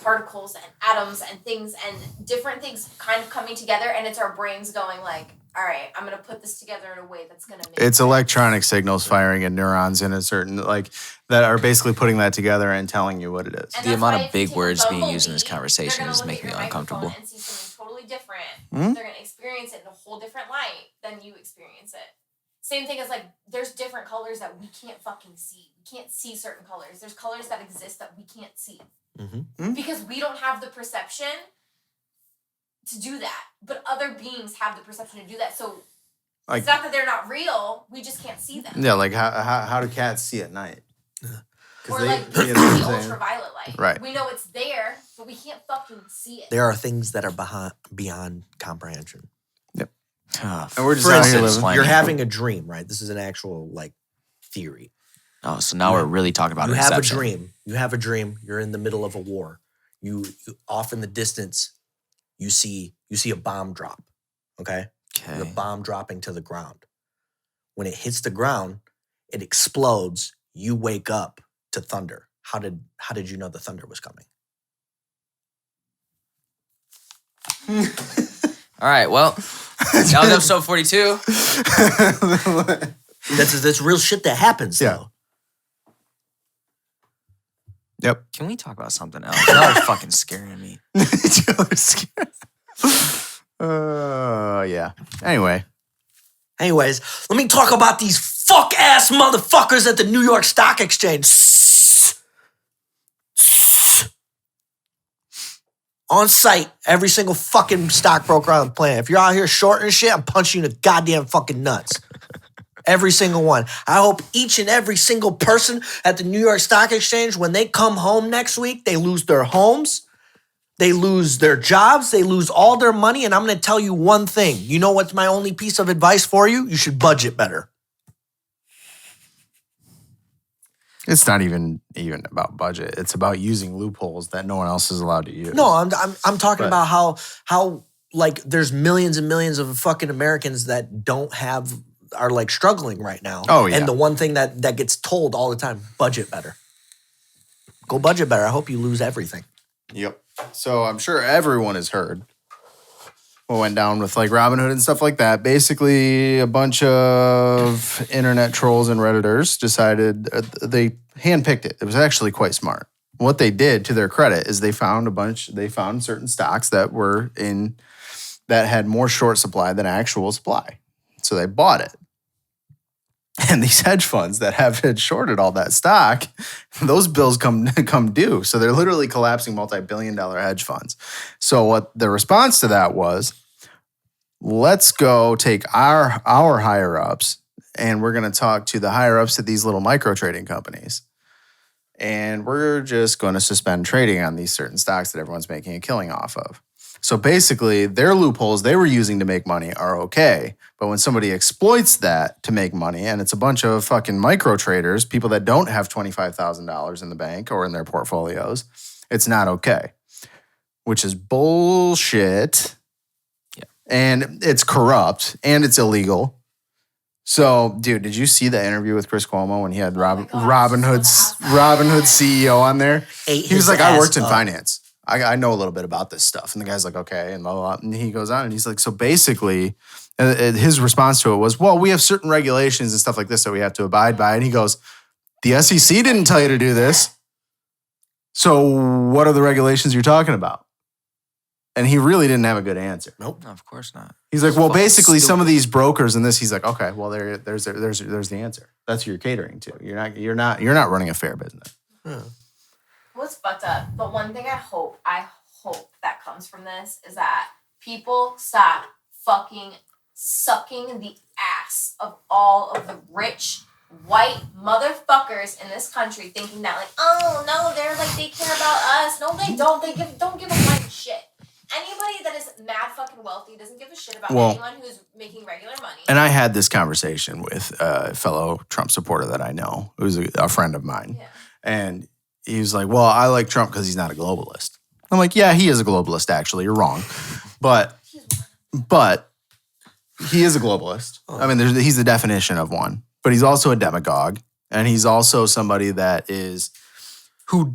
particles and atoms and things and different things kind of coming together, and it's our brains going like, all right, I'm gonna put this together in a way that's gonna make It's sense. electronic signals firing in neurons in a certain like that are basically putting that together and telling you what it is. And The that's amount why of if you big take a words being bumblebee, used in this they're conversation gonna is look making at me your uncomfortable. microphone and see something totally different. Hmm? They're gonna experience it in a whole different light than you experience it. Same thing as like there's different colors that we can't fucking see. We can't see certain colors. There's colors that exist that we can't see. Mm-hmm. Because we don't have the perception to do that. But other beings have the perception to do that. So Like it's not that they're not real, we just can't see them. yeah, like how do cats see at night? 'Cause Or they- like you know what I'm the saying? ultraviolet light. Right. We know it's there, but we can't fucking see it. There are things that are beyond comprehension. Oh, And we're just For out here instance, living. you're having a dream, right? This is an actual like theory. Oh, so now we're really talking about You have Inception. a dream. You have a dream. You're in the middle of a war. You off in the distance, you see a bomb drop. Okay, the Okay. bomb dropping to the ground. When it hits the ground, it explodes. You wake up to thunder. How did you know the thunder was coming? All right. Well, that was episode 42. That's real shit that happens. Yeah. Though. Yep. Can we talk about something else? That was fucking scaring me. Yeah. Anyway. Anyways, let me talk about these fuck ass motherfuckers at the New York Stock Exchange. On site, every single fucking stockbroker on the planet. If you're out here shorting shit, I'm punching you in the goddamn fucking nuts. Every single one. I hope each and every single person at the New York Stock Exchange, when they come home next week, they lose their homes, they lose their jobs, they lose all their money. And I'm going to tell you one thing. You know what's my only piece of advice for you? You should budget better. It's not even about budget. It's about using loopholes that no one else is allowed to use. No, I'm talking But- about how like there's millions and millions of fucking Americans that are like struggling right now. Oh, yeah. And the one thing that gets told all the time, budget better. Go budget better. I hope you lose everything. Yep. So I'm sure everyone has heard what went down with like Robinhood and stuff like that. Basically, a bunch of internet trolls and Redditors decided they handpicked it. It was actually quite smart. What they did, to their credit, is they found certain stocks that had more short supply than actual supply. So they bought it. And these hedge funds that had shorted all that stock, those bills come due. So they're literally collapsing multi-billion-dollar hedge funds. So what the response to that was, let's go take our higher-ups and we're going to talk to the higher-ups at these little micro trading companies. and we're just going to suspend trading on these certain stocks that everyone's making a killing off of. So basically, their loopholes they were using to make money are okay. But when somebody exploits that to make money, and it's a bunch of fucking micro traders, people that don't have $25,000 in the bank or in their portfolios, it's not okay. Which is bullshit. Yeah. And it's corrupt and it's illegal. So, dude, did you see the interview with Chris Cuomo when he had Robin Hood's CEO on there? He was like, I worked in finance. I know a little bit about this stuff. And the guy's like, okay. And blah, blah, blah. And he goes on and he's like, so basically, his response to it was, well, we have certain regulations and stuff like this that we have to abide by. And he goes, the SEC didn't tell you to do this. So what are the regulations you're talking about? And he really didn't have a good answer. Nope. No, of course not. He's like, well, Fucking basically, some of stupid. these brokers and this. He's like, okay, well, there's the answer. That's who you're catering to. You're not running a fair business. Yeah. What's fucked up? But one thing I hope that comes from this is that people stop fucking sucking the ass of all of the rich white motherfuckers in this country, thinking that like, oh no, they're like they care about us. No, they don't. They don't give a fucking shit. Anybody that is mad fucking wealthy doesn't give a shit about anyone who's making regular money. And I had this conversation with a fellow Trump supporter that I know, who's a friend of mine. Yeah. And he was like, well, I like Trump because he's not a globalist. I'm like, yeah, he is a globalist, actually. You're wrong. But he is a globalist. I mean, he's the definition of one. But he's also a demagogue. And he's also somebody that who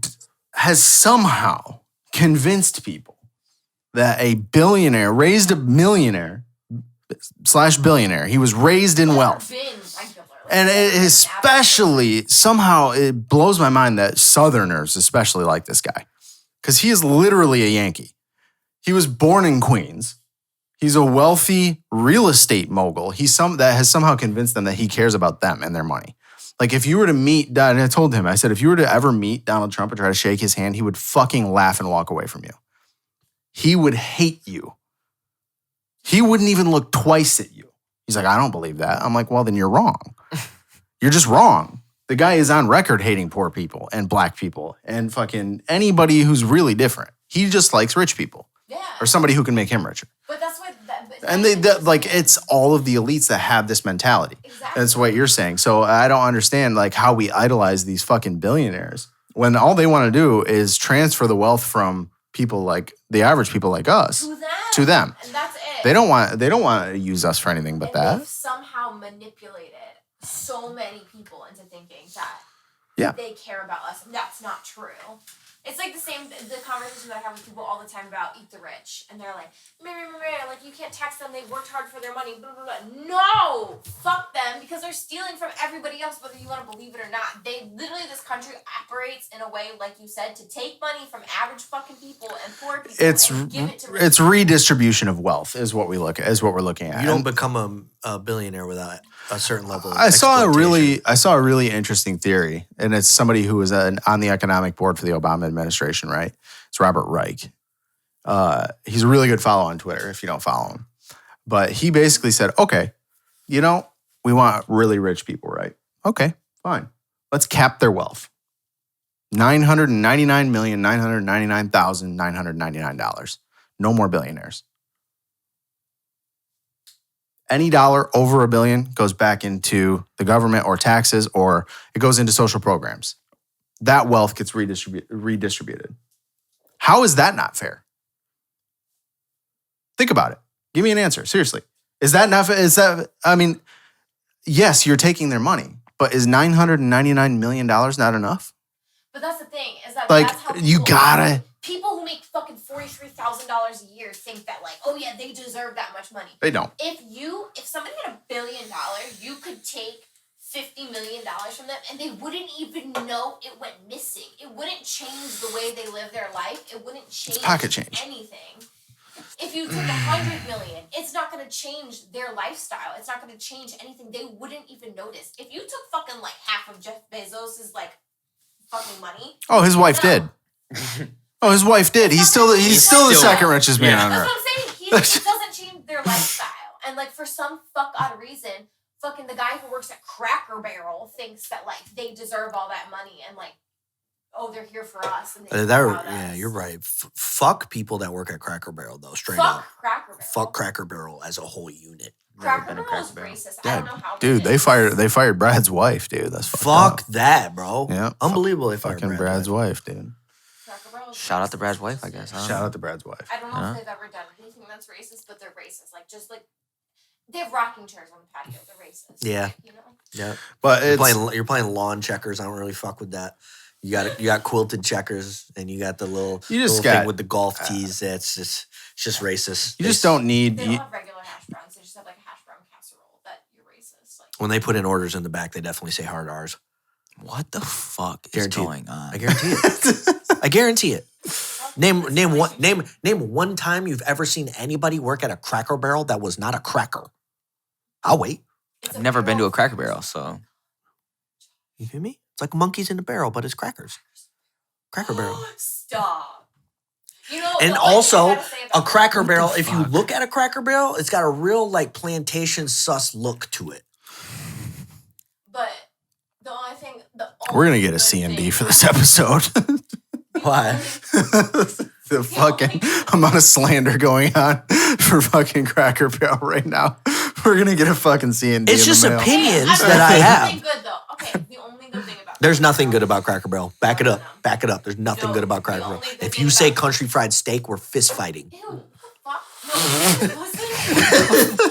has somehow convinced people that a billionaire raised a millionaire / billionaire. He was raised in wealth. And especially, somehow, it blows my mind that Southerners especially like this guy. Because he is literally a Yankee. He was born in Queens. He's a wealthy real estate mogul. That has somehow convinced them that he cares about them and their money. Like, if you were to meet, and I told him, I said, if you were to ever meet Donald Trump and try to shake his hand, he would fucking laugh and walk away from you. He would hate you. He wouldn't even look twice at you. He's like, I don't believe that. I'm like, well, then you're wrong. You're just wrong. The guy is on record hating poor people and black people and fucking anybody who's really different. He just likes rich people. Yeah. Or somebody who can make him richer. But that's what. And it's all of the elites that have this mentality. Exactly. That's what you're saying. So I don't understand like how we idolize these fucking billionaires when all they want to do is transfer the wealth from people like the average people like us to them. And that's it. They don't want to use us for anything but that. They've somehow manipulated so many people into thinking that they care about us, and that's not true. It's like the conversation that I have with people all the time about eat the rich, and they're like, like you can't tax them, they worked hard for their money, blah, blah, blah. No! Fuck them, because they're stealing from everybody else, whether you want to believe it or not. This country operates in a way, like you said, to take money from average fucking people and poor people and give it to rich it's redistribution of wealth is what we're looking at. You don't become a billionaire without a certain level of I saw a exploitation. really interesting theory, and it's somebody who was on the economic board for the Obama administration, right? It's Robert Reich. He's a really good follow on Twitter if you don't follow him. But he basically said, okay, we want really rich people, right? Okay, fine. Let's cap their wealth. $999,999,999. No more billionaires. Any dollar over $1 billion goes back into the government or taxes, or it goes into social programs. That wealth gets redistributed. How is that not fair? Think about it. Give me an answer. Seriously. Is that not fair? Yes, you're taking their money, but is $999 million not enough? But that's the thing, is that Like, that's how you gotta. People who make fucking $43,000 a year think that like, oh yeah, they deserve that much money. They don't. If somebody had $1 billion, you could take $50 million from them and they wouldn't even know it went missing. It wouldn't change the way they live their life. It wouldn't change pocket change. anything. If you took $100 million, it's not going to change their lifestyle. It's not going to change anything. They wouldn't even notice. If you took fucking like half of Jeff Bezos's like fucking money. Oh, his wife did. Oh, his wife did. He's still the second richest man on That's earth. what I'm saying. It doesn't change their lifestyle. And like for some fuck odd reason, fucking the guy who works at Cracker Barrel thinks that like they deserve all that money and like oh, they're here for us. And Yeah, you're right. Fuck people that work at Cracker Barrel though, straight Fuck up. Cracker Barrel. Fuck Cracker Barrel as a whole unit. Cracker been a Barrel is Cracker Barrel. racist. I don't know how. Dude, but it is. they fired Brad's wife, dude. That's Fuck fucked up. that, bro. Yeah, Unbelievable. They fired fucking Brad's wife, dude. Cracker Barrel is Shout out to racist. Brad's wife, I guess. I don't Shout know. out to Brad's wife. I don't know Yeah. if they've ever done anything that's racist, but they're racist. Like just like they have rocking chairs on the patio. They're racist. Yeah. You know. Yeah, But you're playing lawn checkers. I don't really fuck with that. You got quilted checkers, and you got the little got- thing with the golf tees. It's just racist. you just don't need. They don't have regular hash browns. They just have like a hash brown casserole that you're racist. Like When they put in orders in the back, they definitely say hard R's. What the fuck is Guaranteed. going on? I guarantee it. I guarantee it. Name one time you've ever seen anybody work at a Cracker Barrel that was not a cracker. I'll wait. it's I've never been to a Cracker barrel. Barrel, so You hear me? It's like monkeys in a barrel, but it's crackers. Cracker Barrel. Stop. You know. And the only thing also, I gotta say a about Cracker What the Barrel, if you fuck? look at a Cracker Barrel, it's got a real like plantation sus look to it. But the only thing, We're gonna get a C&D for this episode. Why? The fucking amount of slander going on for fucking Cracker Barrel right now. We're gonna get a fucking C&D. It's in the just mail. opinions that I have. Good though. Okay, the only good thing about There's nothing good about Cracker Barrel. Back it up. Back it up. There's nothing No, good about the Cracker Barrel. only good If thing you say about- country fried steak, we're fist fighting. Ew, what the fuck? No, listen.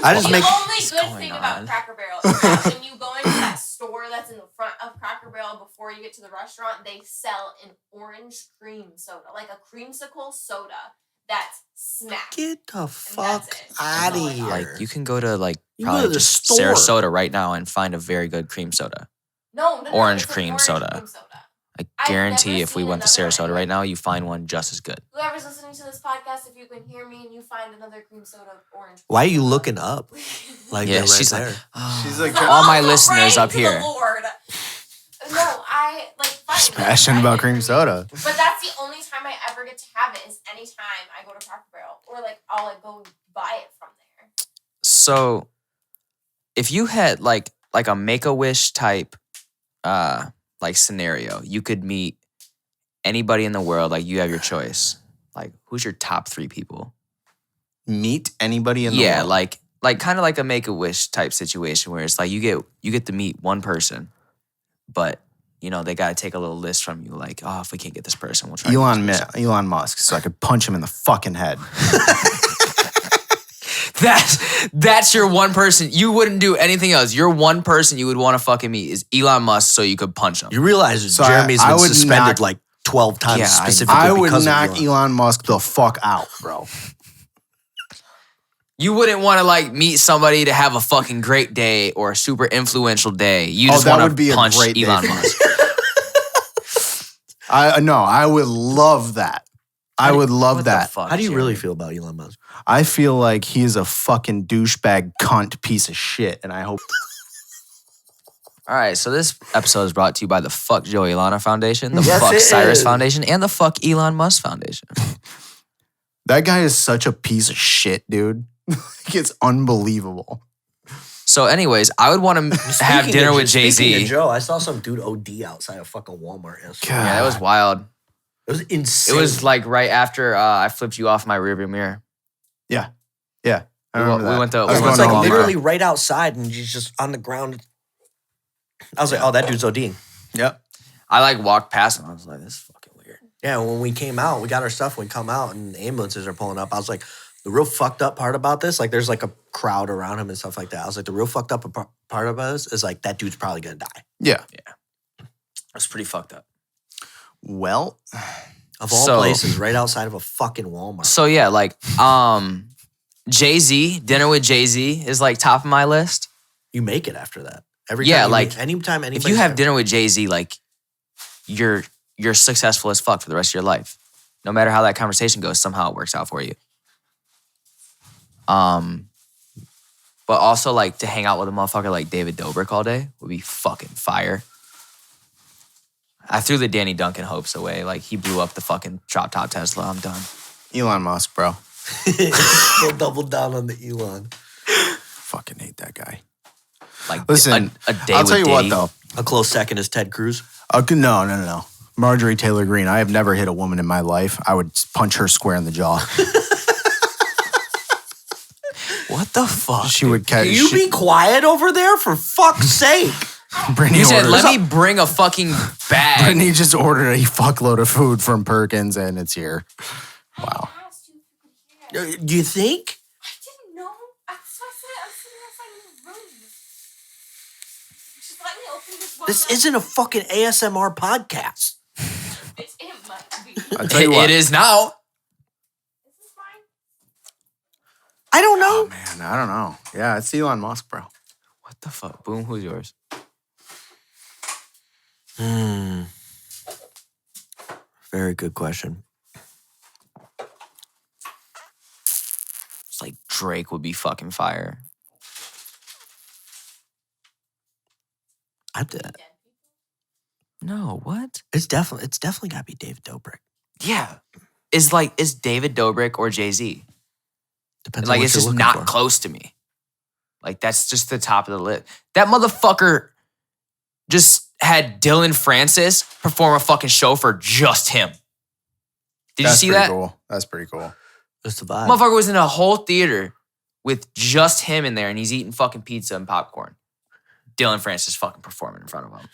I just The make. only What's good going thing on? about Cracker Barrel is that when you go into that store that's in the front of Cracker Barrel before you get to the restaurant, they sell an orange cream soda, like a creamsicle soda that's smack. Get the fuck it. out That's all I of got. here. like you can go to like You go to probably the just store. Sarasota right now and find a very good cream soda. No, Orange it's an cream orange soda. cream soda. I I've guarantee never if we seen went to another Sarasota one. right now, you find one just as good. Whoever's listening to this podcast, if you can hear me and you find another cream soda, orange. Why are you looking up? Like Yeah, they're right she's there. like, oh. She's like all my I'm listeners praying up to the here. Lord. No, I like fine, Just that's passionate fine about for cream me. soda. But that's the only time I ever get to have it is anytime I go to Cracker Barrel or like I'll like go buy it from there. So, if you had like a Make-A-Wish type like scenario, you could meet anybody in the world. Like you have your choice. Like who's your top 3 people? Meet anybody in the Yeah, world. like kind of like a Make-A-Wish type situation where it's like you get to meet one person, but you know they got to take a little list from you. Like, oh, if we can't get this person, we'll try. to get this person. Elon Musk, so I could punch him in the fucking head. That's your one person. You wouldn't do anything else. Your one person you would want to fucking meet is Elon Musk, so you could punch him. You realize that So Jeremy's I been would suspended knock- like 12 times Yeah, specifically I would because knock of Elon Musk the fuck out, bro. You wouldn't want to like meet somebody to have a fucking great day or a super influential day. You just that want would be to a punch great day Elon for me. Musk. I would love that. I would love What the that. fuck, How do you really Jeremy? feel about Elon Musk? I feel like he's a fucking douchebag cunt piece of shit, and I hope. All right, so this episode is brought to you by the Fuck Joey Ilana Foundation, the Yes, Fuck it Cyrus is. Foundation, and the Fuck Elon Musk Foundation. That guy is such a piece of shit, dude. It's unbelievable. So, anyways, I would want to have dinner with Jay Speaking Z. of Joe, I saw some dude OD outside of fucking Walmart yesterday. God. Yeah, that was wild. It was insane. It was like right after I flipped you off my rearview mirror. Yeah. I We remember went- we that. went to- I we was It went was going to to like Walmart. literally right outside and he's just on the ground. I was like, oh, that dude's ODing. Yep. I like walked past him. I was like, this is fucking weird. Yeah, when we came out, we got our stuff. We come out and ambulances are pulling up. I was like, the real fucked up part about this, like there's like a crowd around him and stuff like that. I was like, the real fucked up part about this is like that dude's probably gonna die. Yeah. It's pretty fucked up. Well, Of all So- places, right outside of a fucking Walmart. So yeah, like Jay-Z, dinner with Jay-Z is like top of my list. You make it after that. Every Yeah, time you like, make- anytime anybody If you have dinner with Jay-Z, like you're successful as fuck for the rest of your life. No matter how that conversation goes, somehow it works out for you. But also like to hang out with a motherfucker like David Dobrik all day would be fucking fire. I threw the Danny Duncan hopes away. Like he blew up the fucking drop top Tesla. I'm done. Elon Musk, bro. We'll double down on the Elon. Fucking hate that guy. Like Listen, a day I'll with tell you Diddy. what, though. A close second is Ted Cruz. No. Marjorie Taylor Greene. I have never hit a woman in my life. I would punch her square in the jaw. What the fuck? She would catch. Can you be quiet over there for fuck's sake? Brittany You said, orders- let me bring a fucking bag. Brittany just ordered a fuckload of food from Perkins, and it's here. Wow. I asked you if you could hear. Do you think? I didn't know. That's why I said I'm sitting outside in the room. Just let me open this one. This isn't a fucking ASMR podcast. It might be. I'll tell you what. It is now. This is fine. I don't know. Oh, man, I don't know. Yeah, it's Elon Musk, bro. What the fuck? Boom, who's yours? Very good question. It's like Drake would be fucking fire. I did. Dead people. No, what? It's definitely got to be David Dobrik. Yeah. Is David Dobrik or Jay-Z? Depends Like, on what it's you're just looking not for. close to me. Like, that's just the top of the list. That motherfucker just had Dylan Francis perform a fucking show for just him. Did That's you see pretty that? Cool. That's pretty cool. It's the vibe. Motherfucker was in a whole theater with just him in there, and he's eating fucking pizza and popcorn. Dylan Francis fucking performing in front of him.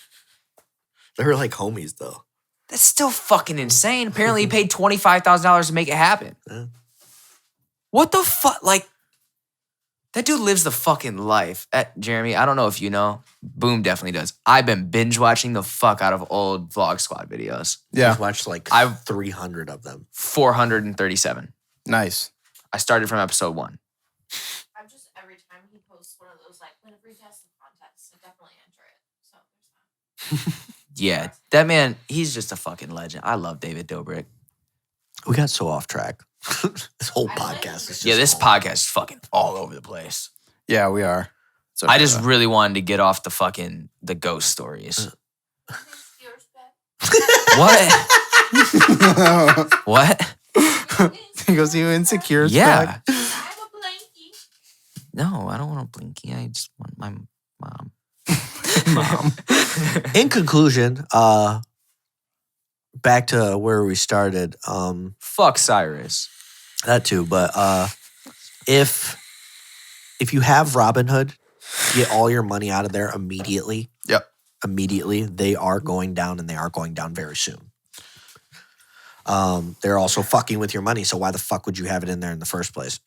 They're like homies, though. That's still fucking insane. Apparently, he paid $25,000 to make it happen. Yeah. What the fuck? Like, that dude lives the fucking life. Jeremy, I don't know if you know. Boom definitely does. I've been binge watching the fuck out of old Vlog Squad videos. Yeah, I've watched like I've- 300 of them. 437. nice. I started from episode 1. I'm just every time he posts one of those like whenever he has the contest, I definitely enter it. So there's that. Yeah, that man, he's just a fucking legend. I love David Dobrik. We got so off track. This whole I like podcast is just Yeah, this all- podcast is fucking all over the place. Yeah, we are. It's I okay, just though. really wanted to get off the ghost stories. Yours back. What? What? He goes, you insecure? Yeah. Speck?" I have a blankie. No, I don't want a blinky. I just want my mom. Mom. In conclusion, back to where we started. Fuck Cyrus. That too, but if you have Robinhood, get all your money out of there immediately. Yep. Immediately, they are going down, and they are going down very soon. They're also fucking with your money, so why the fuck would you have it in there in the first place?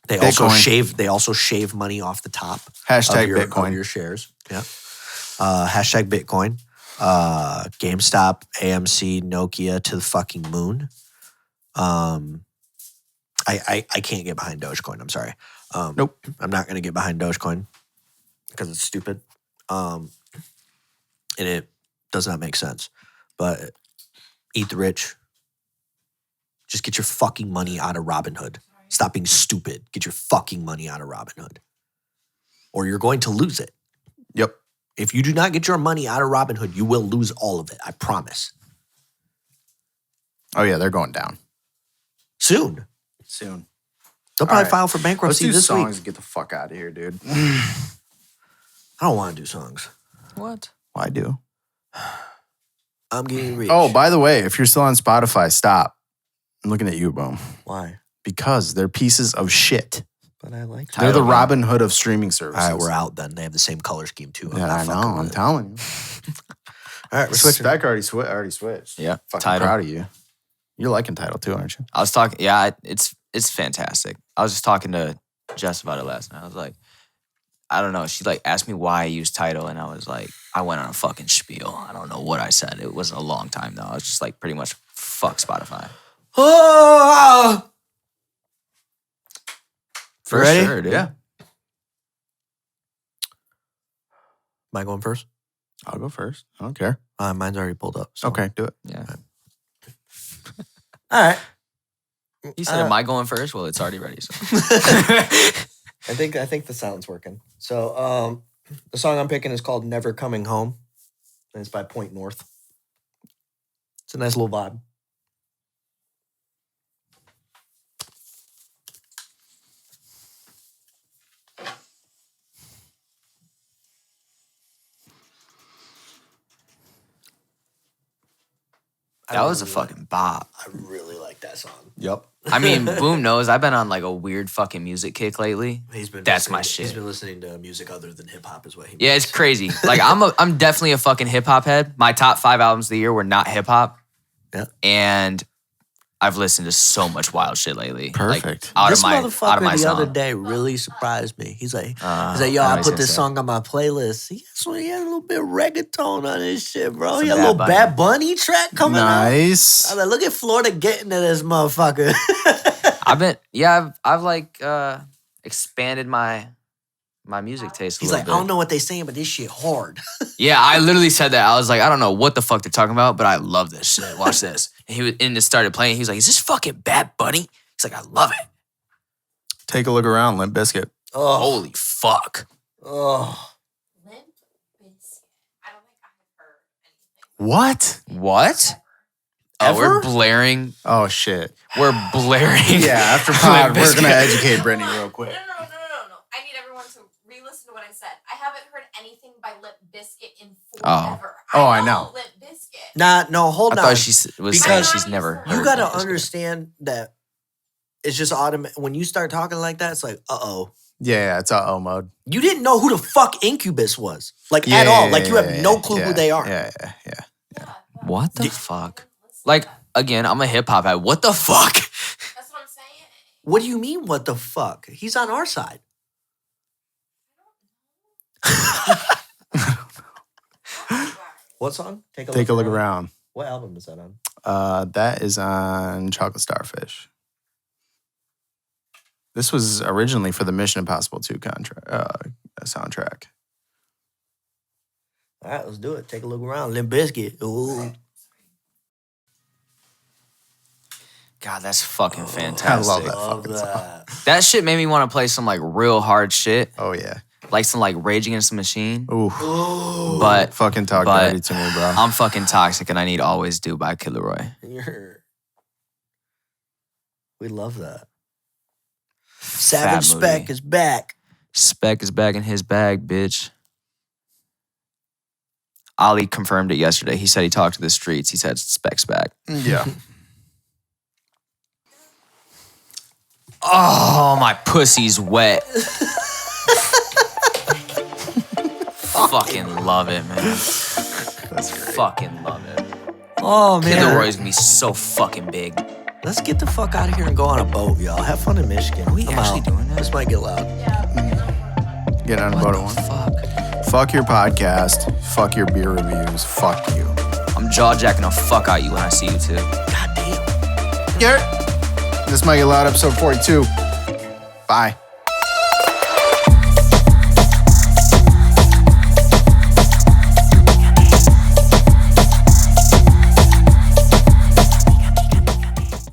They Bitcoin. also shave money off the top Hashtag of your Bitcoin. shares. Yeah. Hashtag Bitcoin. GameStop, AMC, Nokia to the fucking moon. I can't get behind Dogecoin. I'm sorry. Nope. I'm not going to get behind Dogecoin because it's stupid. And it does not make sense. But eat the rich. Just get your fucking money out of Robinhood. Stop being stupid. Get your fucking money out of Robinhood. Or you're going to lose it. Yep. If you do not get your money out of Robinhood, you will lose all of it. I promise. Oh yeah, they're going down Soon. soon. They'll probably All right. file for Let's bankruptcy do this songs week. and get the fuck out of here, dude. I don't want to do songs. What? I do. I'm getting rich. Oh, by the way, if you're still on Spotify, stop. I'm looking at you, Boom. Why? Because they're pieces of shit. But I like They're the Title, Robin Hood of streaming services. All right, we're out then. They have the same color scheme too. I'm Yeah, not I know. fucking with I'm it. telling you. All right, we're switching. Speck already switched. Yeah, Fucking Tidal. proud of you. You're liking Title too, aren't you? I was talking. Yeah, it's fantastic. I was just talking to Jess about it last night. I was like, I don't know. She like asked me why I use Tidal, and I was like, I went on a fucking spiel. I don't know what I said. It was a long time though. I was just like, pretty much, fuck Spotify. Oh! For Ready? sure, dude. Yeah. Am I going first? I'll go first. I don't care. Mine's already pulled up. So. Okay, do it. Yeah. All right. You said, "Am I going first?" Well, it's already ready. So. I think the sound's working. So the song I'm picking is called Never Coming Home. And it's by Point North. It's a nice little vibe. That was a fucking bop. I really like that song. Yep. I mean, BØØM knows I've been on like a weird fucking music kick lately. That's my shit. He's been listening to music other than hip hop, is what he. Yeah, means. it's crazy. Like I'm definitely a fucking hip hop head. My top 5 albums of the year were not hip hop. Yeah. And I've listened to so much wild shit lately. Perfect. Like, This out motherfucker of my the song. other day really surprised me. He's like, yo, I I know put he's gonna this say. song on my playlist. He had a little bit of reggaeton on his shit, bro. Some He had a little Bad Bad Bunny track coming out. Nice. I was like, look at Florida getting to this motherfucker. I've like expanded my music taste a He's little like, bit. I don't know what they saying, but this shit hard. Yeah, I literally said that. I was like, I don't know what the fuck they're talking about, but I love this shit. Watch this. And it started playing. He was like, is this fucking Bad Bunny? He's like, I love it. Take a look around, Limp Bizkit. Oh, Holy fuck. oh. Limp Bizkit. I don't think I have heard anything. What? What? Oh, Ever? we're blaring. Oh shit. We're blaring. Yeah, after pod, Limp we're gonna Bizkit. educate Brittany real quick. No. I need everyone to re-listen to what I said. I haven't heard anything by Limp Bizkit in forever. I know. Limp Bizkit. No, hold I on. thought she was saying Because she's never heard You got Limp to Bizkit. understand that it's just automatic. When you start talking like that, it's like, uh-oh. Yeah, it's uh-oh mode. You didn't know who the fuck Incubus was. Like, at all. Like, you have no clue who they are. Yeah. What the fuck? Like, again, I'm a hip hop head. What the fuck? That's what I'm saying. What do you mean, what the fuck? He's on our side. What song? Take a look around. What album is that on? That is on Chocolate Starfish. This was originally for the Mission Impossible 2 soundtrack. All right, let's do it. Take a look around. Limp Bizkit. Ooh. God, that's fucking I fantastic. love that Love fucking song. that. That shit made me want to play some like real hard shit. Oh yeah. Like some like Rage Against the Machine. Ooh. Ooh. But Fucking talk but dirty to me, bro. I'm fucking toxic and I need Always Do by Kid Laroi. We love that. Savage Speck movie. is back. Speck is back in his bag, bitch. Ali confirmed it yesterday. He said he talked to the streets. He said Speck's back. Yeah. Oh, my pussy's wet. Fucking love it, man. That's great. Fucking love it. Oh, Kid man. Laroi's gonna be so fucking big. Let's get the fuck out of here and go on a boat, y'all. Have fun in Michigan. Are we I'm actually out. doing that? This might get loud. Get on a boat at one. Fuck. Fuck your podcast. Fuck your beer reviews. Fuck you. I'm jaw jacking the fuck out you when I see you too. God damn. Garrett. This might get loud, episode 42. Bye.